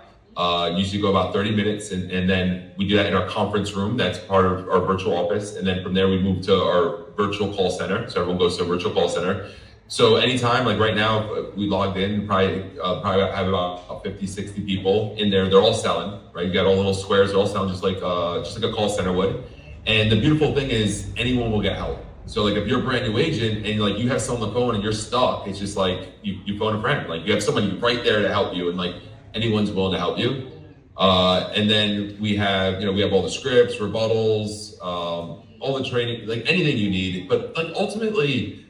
Usually go about 30 minutes, and then we do that in our conference room. That's part of our virtual office. And then from there we move to our virtual call center. So everyone goes to a virtual call center. So anytime, right now, we logged in, probably have about 50, 60 people in there. They're all selling, right? You got all little squares. They're all selling just like a call center would. And the beautiful thing is anyone will get help. So if you're a brand new agent and you have someone on the phone and you're stuck, it's just you phone a friend. You have somebody right there to help you, and anyone's willing to help you. And then we have all the scripts, rebuttals, all the training, anything you need. But ultimately,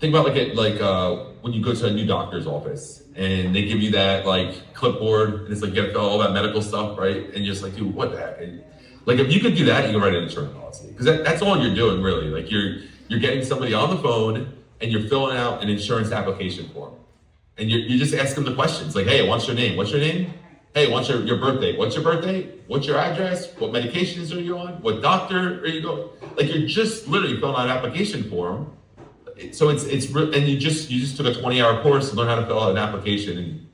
think about when you go to a new doctor's office and they give you that clipboard and it's you gotta fill out all that medical stuff, right? And you're just dude, what the heck? And, if you could do that, you can write an insurance policy, because that's all you're doing, really. You're getting somebody on the phone and you're filling out an insurance application form, and you just ask them the questions hey, what's your name? What's your name? Hey, what's your birthday? What's your birthday? What's your address? What medications are you on? What doctor are you going? You're just literally filling out an application form. So it's and you just took a 20-hour course to learn how to fill out an application, and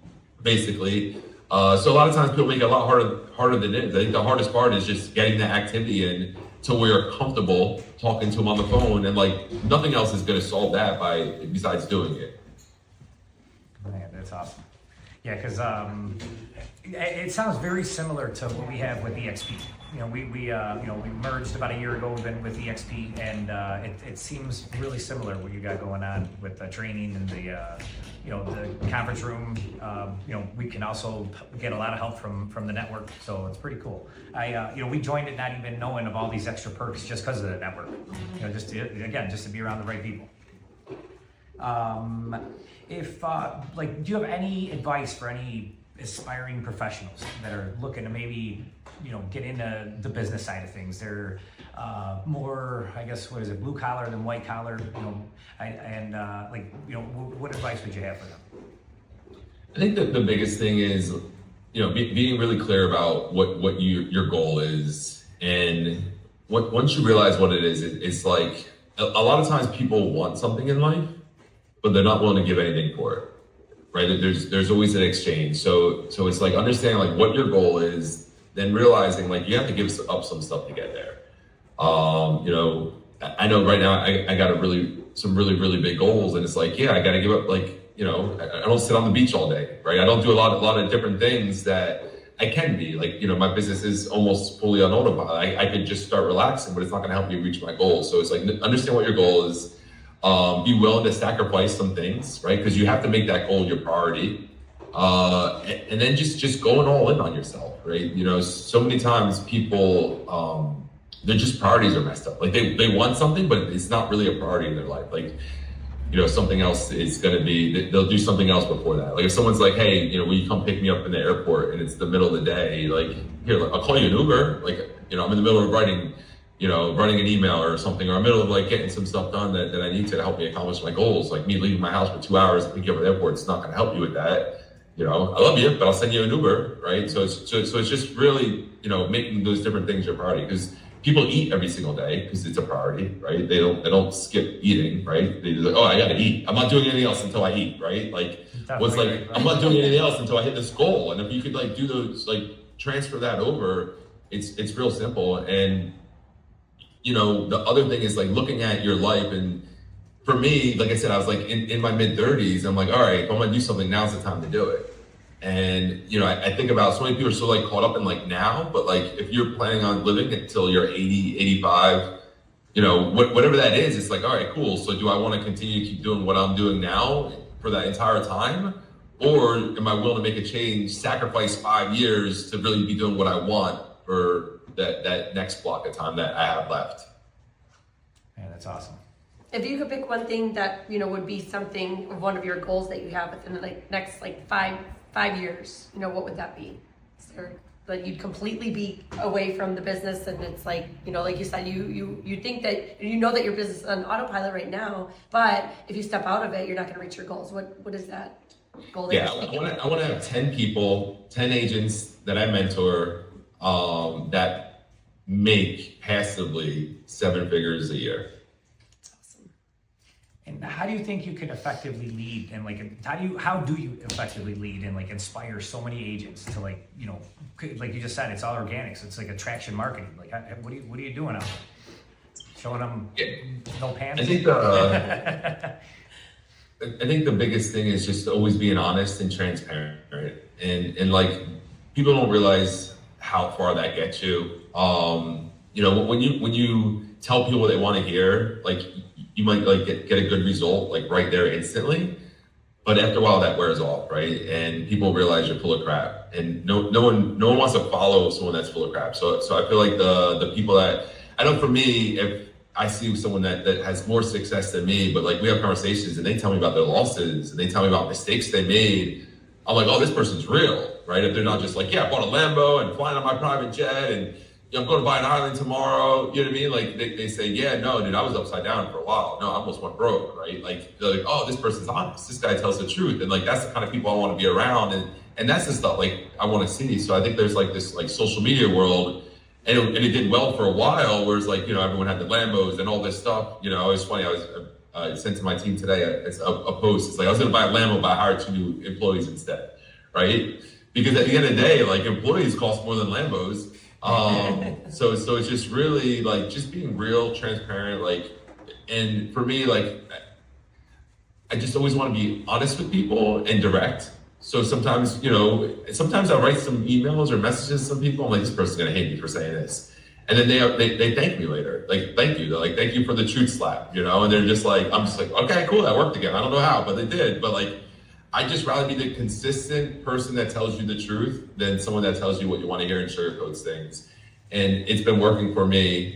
basically. So a lot of times people make it a lot harder than it is. I think the hardest part is just getting that activity in to where you're comfortable talking to them on the phone, and nothing else is going to solve that besides doing it. Man, that's awesome. Yeah, because it sounds very similar to what we have with EXP. We merged about a year ago with EXP, and it seems really similar what you got going on with the training and the conference room. We can also get a lot of help from the network, so it's pretty cool. We joined it not even knowing of all these extra perks just because of the network. Just to be around the right people. Do you have any advice for any aspiring professionals that are looking to maybe get into the business side of things? They're more, I guess, what is it, blue collar than white collar? What advice would you have for them? I think that the biggest thing is, being really clear about what your goal is, and once you realize what it is, it's a lot of times people want something in life, but they're not willing to give anything for it, right? There's always an exchange. So it's understanding what your goal is, then realizing you have to give up some stuff to get there. I know right now I got some really big goals, and it's I got to give up I don't sit on the beach all day, right? I don't do a lot of different things that I can be my business is almost fully on autopilot. I could just start relaxing, but it's not going to help me reach my goals. So it's understand what your goal is. Be willing to sacrifice some things, right? Because you have to make that goal your priority. And then just going all in on yourself, right? So many times people, their just priorities are messed up. They want something, but it's not really a priority in their life. Something else is going to be, they'll do something else before that. If someone's hey, will you come pick me up in the airport, and it's the middle of the day, here, I'll call you an Uber. I'm in the middle of running an email or something, or I'm in the middle of getting some stuff done that I need to help me accomplish my goals. Me leaving my house for 2 hours to pick you up at the airport, it's not going to help you with that. I love you, but I'll send you an Uber, right? So it's just really, making those different things your priority, because people eat every single day because it's a priority, right? They don't skip eating, right? They're oh, I gotta eat. I'm not doing anything else until I eat, right? I'm not doing anything else until I hit this goal. And if you could do those, transfer that over, it's real simple. And the other thing is looking at your life and for me, like I said, I was like in my mid 30s. I'm like, all right, if I'm gonna do something, now's the time to do it. And I think about so many people are so like caught up in like now, but like if you're planning on living until you're 80, 85, whatever that is, it's like, all right, cool. So do I want to continue to keep doing what I'm doing now for that entire time? Or am I willing to make a change, sacrifice 5 years to really be doing what I want for that next block of time that I have left? Man, that's awesome. If you could pick one thing that, would be something, one of your goals that you have within the next 5 years, what would that be? Is there, like, you'd completely be away from the business, and it's like, like you said, you think that, that your business is on autopilot right now, but if you step out of it, you're not going to reach your goals. What is that goal? Yeah, I want to have 10 people, 10 agents that I mentor that make passively 7 figures a year. And how do you think you can effectively lead, and how do you effectively lead and like inspire so many agents to like you just said, it's all organics. It's like attraction marketing. Like what are you doing out there? Showing them no pants? I think the biggest thing is just always being honest and transparent, and like people don't realize how far that gets you. When you tell people what they want to hear, like you might like get a good result like right there instantly, but after a while that wears off, right? And people realize you're full of crap, and no one wants to follow someone that's full of crap. So I feel like the people that I know, for me, if I see someone that has more success than me, but like we have conversations and they tell me about their losses and they tell me about mistakes they made, I'm like, oh, this person's real, right? If they're not just like, yeah, I bought a Lambo and flying on my private jet and I'm going to buy an island tomorrow, you know what I mean? Like they say, yeah, no, dude, I was upside down for a while. No, I almost went broke, right? Like they're like, oh, this person's honest. This guy tells the truth. And like, that's the kind of people I want to be around. And that's the stuff like I want to see. So I think there's like this like social media world, and it did well for a while, where it's like, everyone had the Lambos and all this stuff. It was funny. I was sent to my team today a post. It's like, I was going to buy a Lambo, but I hired 2 new employees instead, right? Because at the end of the day, like employees cost more than Lambos. So it's just really like just being real, transparent, like, and for me, like, I just always want to be honest with people and direct. So sometimes, sometimes I'll write some emails or messages to some people. I'm like, this person's going to hate me for saying this. And then they thank me later. Like, thank you. They're like, thank you for the truth slap, and they're just like, I'm just like, okay, cool. That worked again. I don't know how, but they did. But like, I'd just rather be the consistent person that tells you the truth than someone that tells you what you want to hear and sugarcoats things. And it's been working for me.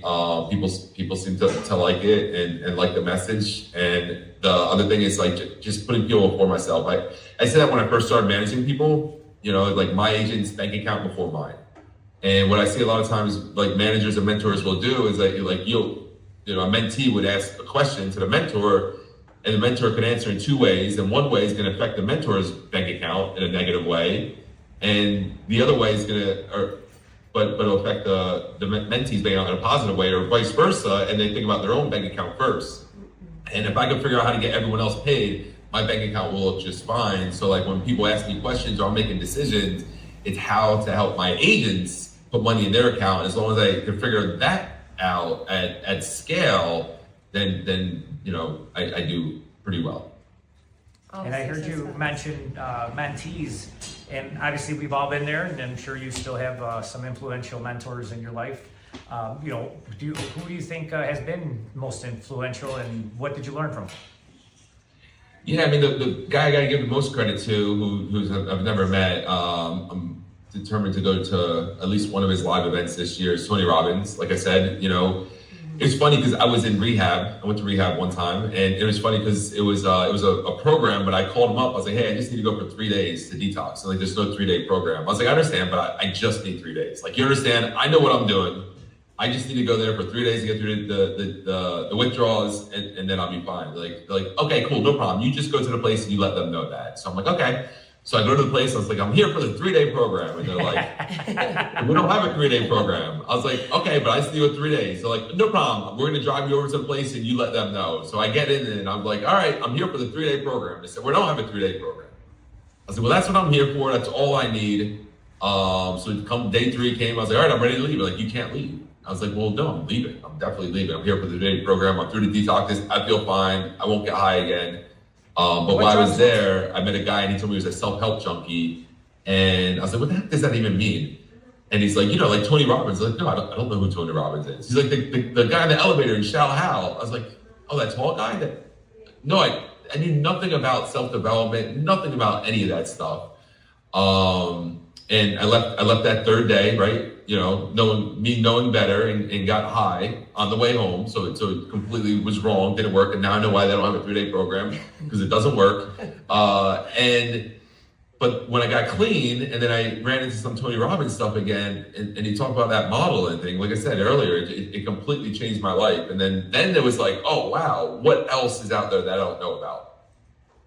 People seem to like it and like the message. And the other thing is like just putting people before myself. I said that when I first started managing people, like my agent's bank account before mine. And what I see a lot of times, like managers and mentors will do is that a mentee would ask a question to the mentor, and the mentor can answer in 2 ways. And one way is going to affect the mentor's bank account in a negative way, and the other way is going to, but it'll affect the mentee's bank account in a positive way, or vice versa. And they think about their own bank account first. And if I can figure out how to get everyone else paid, my bank account will look just fine. So like when people ask me questions or I'm making decisions, it's how to help my agents put money in their account. As long as I can figure that out at scale, then I do pretty well. And I heard you mention mentees, and obviously we've all been there, and I'm sure you still have some influential mentors in your life. Who do you think has been most influential, and what did you learn from? Yeah, I mean, the guy I got to give the most credit to, who's I've never met, I'm determined to go to at least one of his live events this year, is Tony Robbins. Like I said, it's funny because I was in rehab. I went to rehab one time, and it was funny because it was a program, but I called him up. I was like, hey, I just need to go for 3 days to detox. And like, there's no 3-day program. I was like, I understand, but I just need 3 days. Like, you understand? I know what I'm doing. I just need to go there for 3 days to get through the withdrawals, and then I'll be fine. They're like, okay, cool, no problem. You just go to the place and you let them know that. So I'm like, okay. So I go to the place, I was like, I'm here for the 3-day program. And they're like, we don't have a 3-day program. I was like, okay, but I just need a 3 days. They're like, no problem. We're gonna drive you over to the place and you let them know. So I get in and I'm like, all right, I'm here for the 3-day program. They said, we don't have a 3-day program. I said, well, that's what I'm here for. That's all I need. So come day 3 came, I was like, all right, I'm ready to leave. They're like, you can't leave. I was like, well, no, I'm leaving. I'm definitely leaving. I'm here for the day program. I'm through the detox. I feel fine. I won't get high again. But while I was there, I met a guy and he told me he was a self-help junkie. And I was like, what the heck does that even mean? And he's like, like Tony Robbins. I was like, no, I don't know who Tony Robbins is. He's like the guy in the elevator in Shallow. I was like, oh, that tall guy? No, I knew nothing about self-development, nothing about any of that stuff. And I left that third day, right? Knowing better and got high on the way home. So it completely was wrong, didn't work. And now I know why they don't have a 3-day program, because it doesn't work. But when I got clean and then I ran into some Tony Robbins stuff again, and he talked about that model and thing, like I said earlier, it completely changed my life. And then there was like, oh, wow, what else is out there that I don't know about?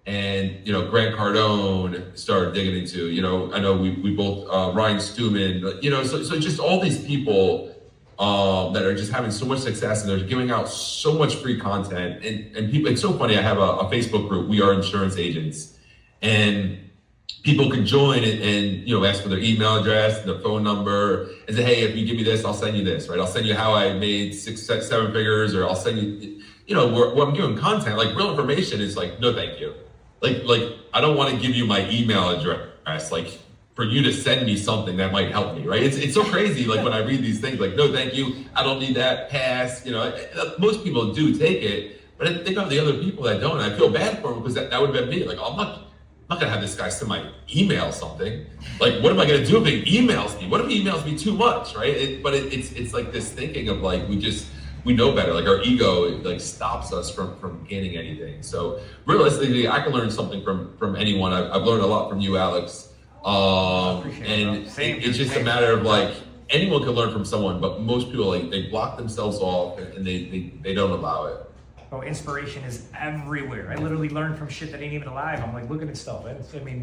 And, Grant Cardone started digging into, I know we both, Ryan Stewman, so just all these people that are just having so much success and they're giving out so much free content. And people, it's so funny, I have a Facebook group, We Are Insurance Agents. And people can join and ask for their email address, their phone number, and say, hey, if you give me this, I'll send you this, right? I'll send you how I made 6, 7 figures, or I'll send you, where I'm giving content, like real information is like, no, thank you. Like I don't want to give you my email address, like for you to send me something that might help me, right? It's so crazy, like when I read these things, like, no, thank you, I don't need that, pass, most people do take it, but I think of the other people that don't, and I feel bad for them because that would have been me, like, oh, I'm not gonna have this guy send my email something. Like, what am I gonna do if he emails me? What if he emails me too much, right? It's like this thinking of like, we know better. Like our ego, like stops us from gaining anything. So realistically, I can learn something from anyone. I've learned a lot from you, Alex. And it's just a matter of like, anyone can learn from someone, but most people, like, they block themselves off and they don't allow it. Oh, inspiration is everywhere. I literally learn from shit that ain't even alive. I'm like looking at stuff.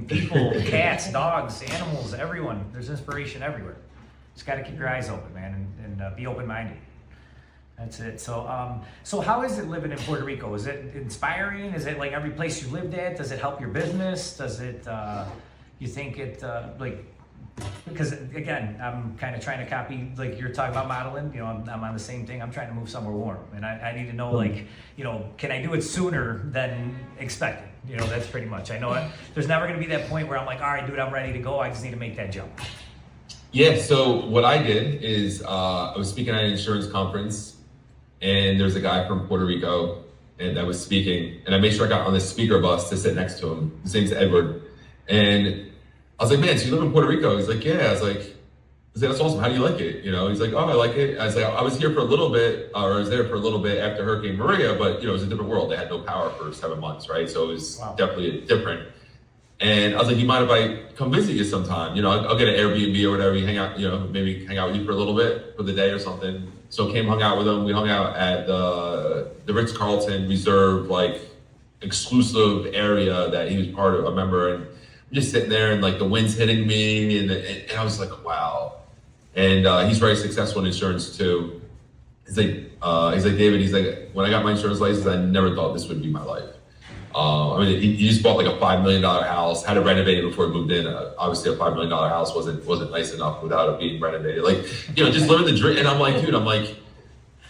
People, cats, dogs, animals, everyone. There's inspiration everywhere. Just got to keep your eyes open, man, and be open-minded. That's it. So how is it living in Puerto Rico? Is it inspiring? Is it like every place you lived at? Does it help your business? Does it, you think it, because again, I'm kind of trying to copy, like you're talking about modeling, I'm on the same thing. I'm trying to move somewhere warm, and I need to know, like, can I do it sooner than expected? That's pretty much, I know it. There's never going to be that point where I'm like, all right, dude, I'm ready to go. I just need to make that jump. Yeah, so what I did is I was speaking at an insurance conference, and there's a guy from Puerto Rico and that was speaking, and I made sure I got on the speaker bus to sit next to him. His name's Edward. And I was like, man, so you live in Puerto Rico? He's like, yeah. I was like, that's awesome. How do you like it? He's like, oh, I like it. I was like, I was here for a little bit, or I was there for a little bit after Hurricane Maria, but it was a different world. They had no power for 7 months, right? So it was definitely different. And I was like, you mind if I come visit you sometime? I'll get an Airbnb or whatever. You hang out, maybe hang out with you for a little bit for the day or something. So came, hung out with him. We hung out at the Ritz-Carlton Reserve, like exclusive area that he was part of, a member. And just sitting there and like the wind's hitting me and I was like, wow. And he's very successful in insurance too. He's like, David, he's like, when I got my insurance license, I never thought this would be my life. He just bought like a $5 million house, had it renovated before he moved in. Obviously a $5 million house wasn't nice enough without it being renovated. Like, just living the dream. And I'm like, dude, I'm like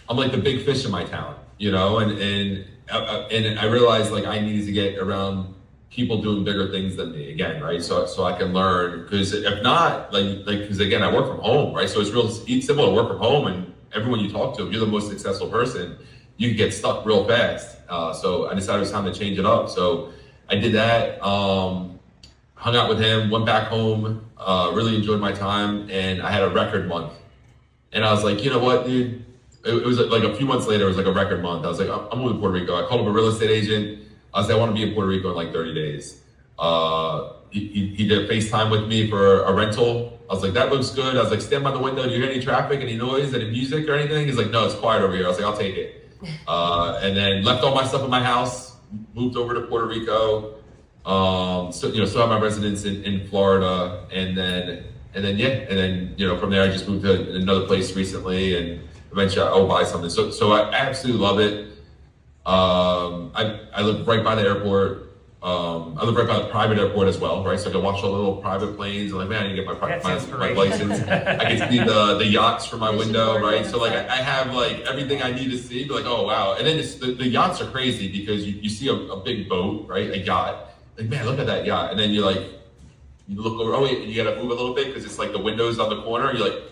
the big fish in my town, and I realized like I needed to get around people doing bigger things than me again, right? So I can learn, because if not, because again, I work from home, right? So it's simple to work from home, and everyone you talk to, if you're the most successful person, you can get stuck real fast. So I decided it was time to change it up. So I did that, hung out with him, went back home, really enjoyed my time, and I had a record month. And I was like, you know what, dude? It was like a few months later, it was like a record month. I was like, I'm moving to Puerto Rico. I called up a real estate agent. I said, I want to be in Puerto Rico in like 30 days. He did a FaceTime with me for a rental. I was like, that looks good. I was like, stand by the window. Do you hear any traffic, any noise, any music or anything? He's like, no, it's quiet over here. I was like, I'll take it. And then left all my stuff in my house, moved over to Puerto Rico. Still have my residence in Florida. And then from there, I just moved to another place recently, and eventually I'll buy something. So I absolutely love it. I live right by the airport. I live right by the private airport as well, right? So I can watch all the little private planes. I'm like, man, I need to get my license. I can see the yachts from my window, right? So like I have like everything I need to see. Be like, oh wow! And then the yachts are crazy because you see a big boat, right? A yacht. Like, man, look at that yacht. And then you're like, you look over. Oh wait, you gotta move a little bit because it's like the windows on the corner. You're like,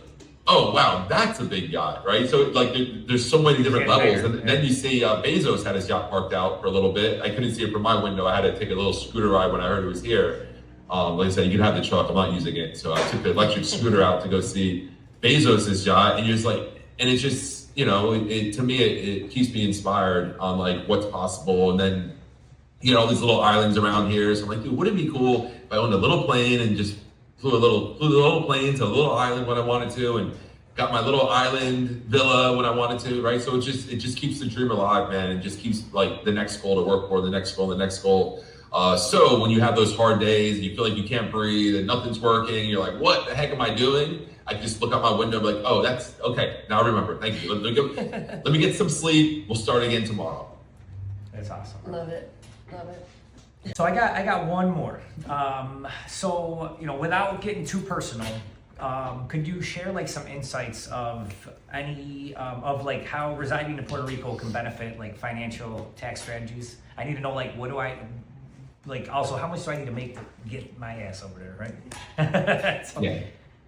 oh wow, that's a big yacht, right? So like there's so many different levels. And then you see Bezos had his yacht parked out for a little bit. I couldn't see it from my window. I had to take a little scooter ride when I heard it was here. Like I said, you can have the truck. I'm not using it. So I took the electric scooter out to go see Bezos's yacht. And you're just like, and it's just, you know, to me, it keeps me inspired on like what's possible. And then, you know, all these little islands around here. So I'm like, dude, wouldn't it be cool if I owned a little plane and just flew the little plane to a little island when I wanted to, and got my little island villa when I wanted to, right? So it just keeps the dream alive, man. It just keeps like the next goal to work for, the next goal. So when you have those hard days and you feel like you can't breathe and nothing's working, you're like, what the heck am I doing? I just look out my window and be like, oh, that's okay. Now I remember. Thank you. Let me get some sleep. We'll start again tomorrow. That's awesome. Love it. So I got one more. So, you know, without getting too personal, could you share like some insights of any of like how residing in Puerto Rico can benefit like financial tax strategies? I need to know like what do I like, also how much do I need to make to get my ass over there, right? So,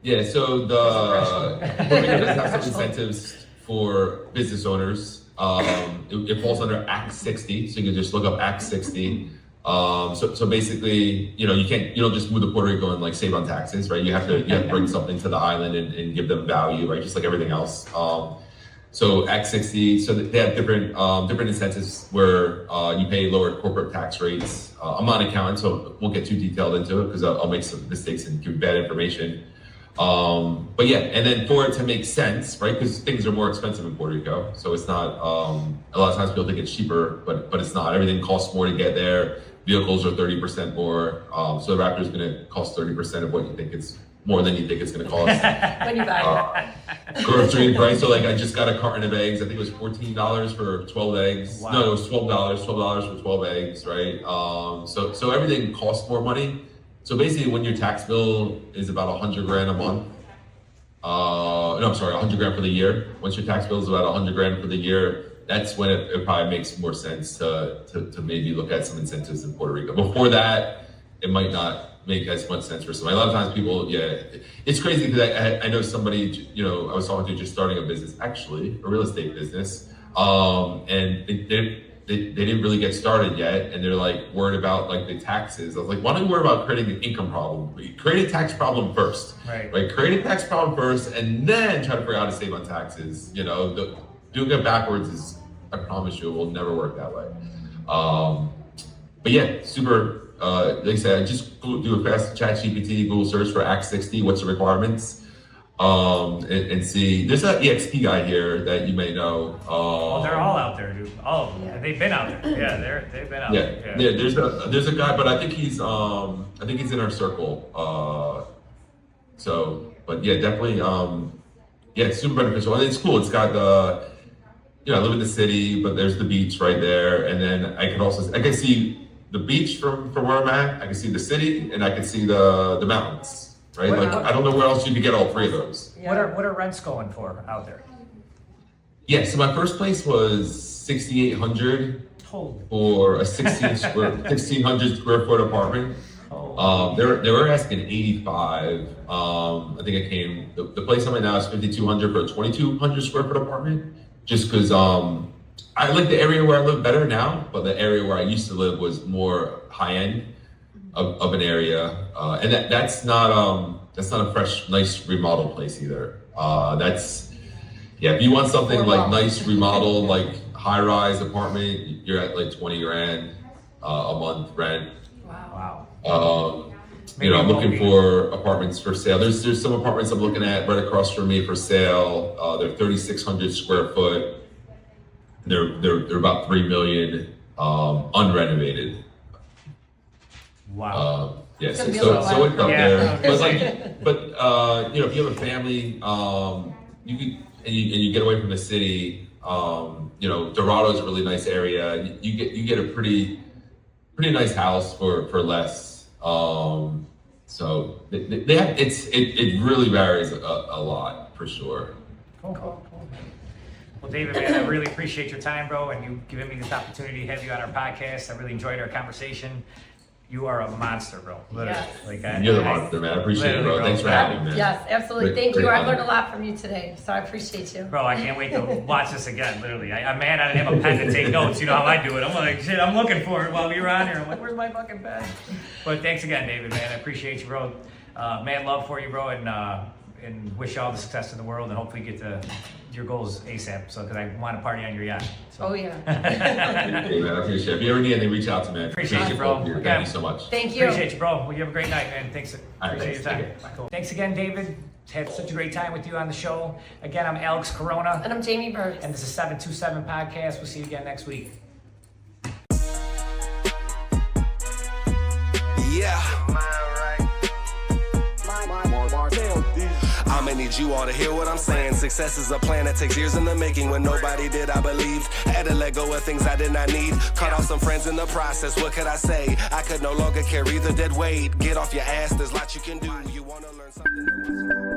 yeah. So the Puerto Rico does have some incentives for business owners. It falls under Act 60, so you can just look up Act 60. So basically, you know, you don't just move to Puerto Rico and like save on taxes, right? You have to bring something to the island and give them value, right? Just like everything else. So Act 60, so they have different incentives where you pay lower corporate tax rates. I'm not an accountant, so won't get too detailed into it because I'll make some mistakes and give bad information. But yeah, and then for it to make sense, right? Because things are more expensive in Puerto Rico, so it's not. A lot of times people think it's cheaper, but it's not. Everything costs more to get there. Vehicles are 30% more. So the Raptor is going to cost 30% of what you think it's more than you think it's going to cost. When you buy it. Grocery price. So like I just got a carton of eggs. I think it was $14 for 12 eggs. Wow. No, it was $12 for 12 eggs, right? So everything costs more money. So basically, when your tax bill is about $100,000 a month, $100,000 for the year. Once your tax bill is about $100,000 for the year, that's when it probably makes more sense to maybe look at some incentives in Puerto Rico. Before that, it might not make as much sense for somebody. A lot of times people, it's crazy because I know somebody, you know, I was talking to just starting a business, actually, a real estate business, and they didn't really get started yet, and they're like worried about like the taxes. I was like, why don't you worry about creating an income problem? Create a tax problem first, right? Create a tax problem first, and then try to figure out how to save on taxes. You know, doing it backwards is, I promise you, it will never work that way. But yeah, super. Like I said, just do a fast ChatGPT, Google search for Act 60. What's the requirements? And see, there's an EXP guy here that you may know. They're all out there, dude. Oh, yeah. They've been out there. Yeah, they've been out there. Yeah. There's a guy, but I think he's in our circle. But yeah, definitely. It's super beneficial, and it's cool. It's got I live in the city, but there's the beach right there, and then I can see the beach from where I'm at. I can see the city, and I can see the mountains. Right? I don't know where else you could get all three of those. Yeah. What are rents going for out there? Yeah, so my first place was $6,800 for a 1,600 square foot apartment. They were asking $85. I think it came. The place I'm at now is $5,200 for a 2,200 square foot apartment. Just because I like the area where I live better now, but the area where I used to live was more high end of an area, and that's not a fresh, nice remodeled place either. If you want something like nice remodeled, like high rise apartment, you're at like $20,000 a month rent. Wow. I'm looking for apartments for sale. There's some apartments I'm looking at right across from me for sale. They're 3,600 square foot. They're about $3 million unrenovated. Wow. So it's up there. But if you have a family, you can and you get away from the city. Dorado is a really nice area. You get a pretty pretty nice house for less. So they have it really varies a lot for sure. Cool. Well, David, man, I really appreciate your time, bro, and you giving me this opportunity to have you on our podcast. I really enjoyed our conversation. You are a monster, bro. Literally. Yes. You're the monster, man. I appreciate it, bro. Thanks for having me, man. Yes, absolutely. Great- Thank great you. I honor. learned a lot from you today, so I appreciate you. Bro, I can't wait to watch this again, literally. I'm mad I didn't have a pen to take notes. You know how I do it. I'm like, shit, I'm looking for it while we were on here. I'm like, where's my fucking pen? But thanks again, David, man. I appreciate you, bro. Man, love for you, bro, and wish you all the success in the world, and hopefully get to your goals ASAP. So, because I want to party on your yacht. So. Oh, yeah. Hey, man, I appreciate it. If you ever need anything, reach out to me. Appreciate you, bro. both of you. Again. Thank you so much. Thank you. Appreciate you, bro. Well, you have a great night, man. Thanks. All right, Appreciate thanks. your time. Cool. Thanks again, David. Had such a great time with you on the show. Again, I'm Alex Corona, And I'm Jamie Burks. and this is 727 Podcast. We'll see you again next week. Yeah. I'ma need you all to hear what I'm saying. Success is a plan that takes years in the making. When nobody did, I believe. Had to let go of things I did not need. Cut off some friends in the process. What could I say? I could no longer carry the dead weight. Get off your ass, there's lots you can do. You wanna learn something?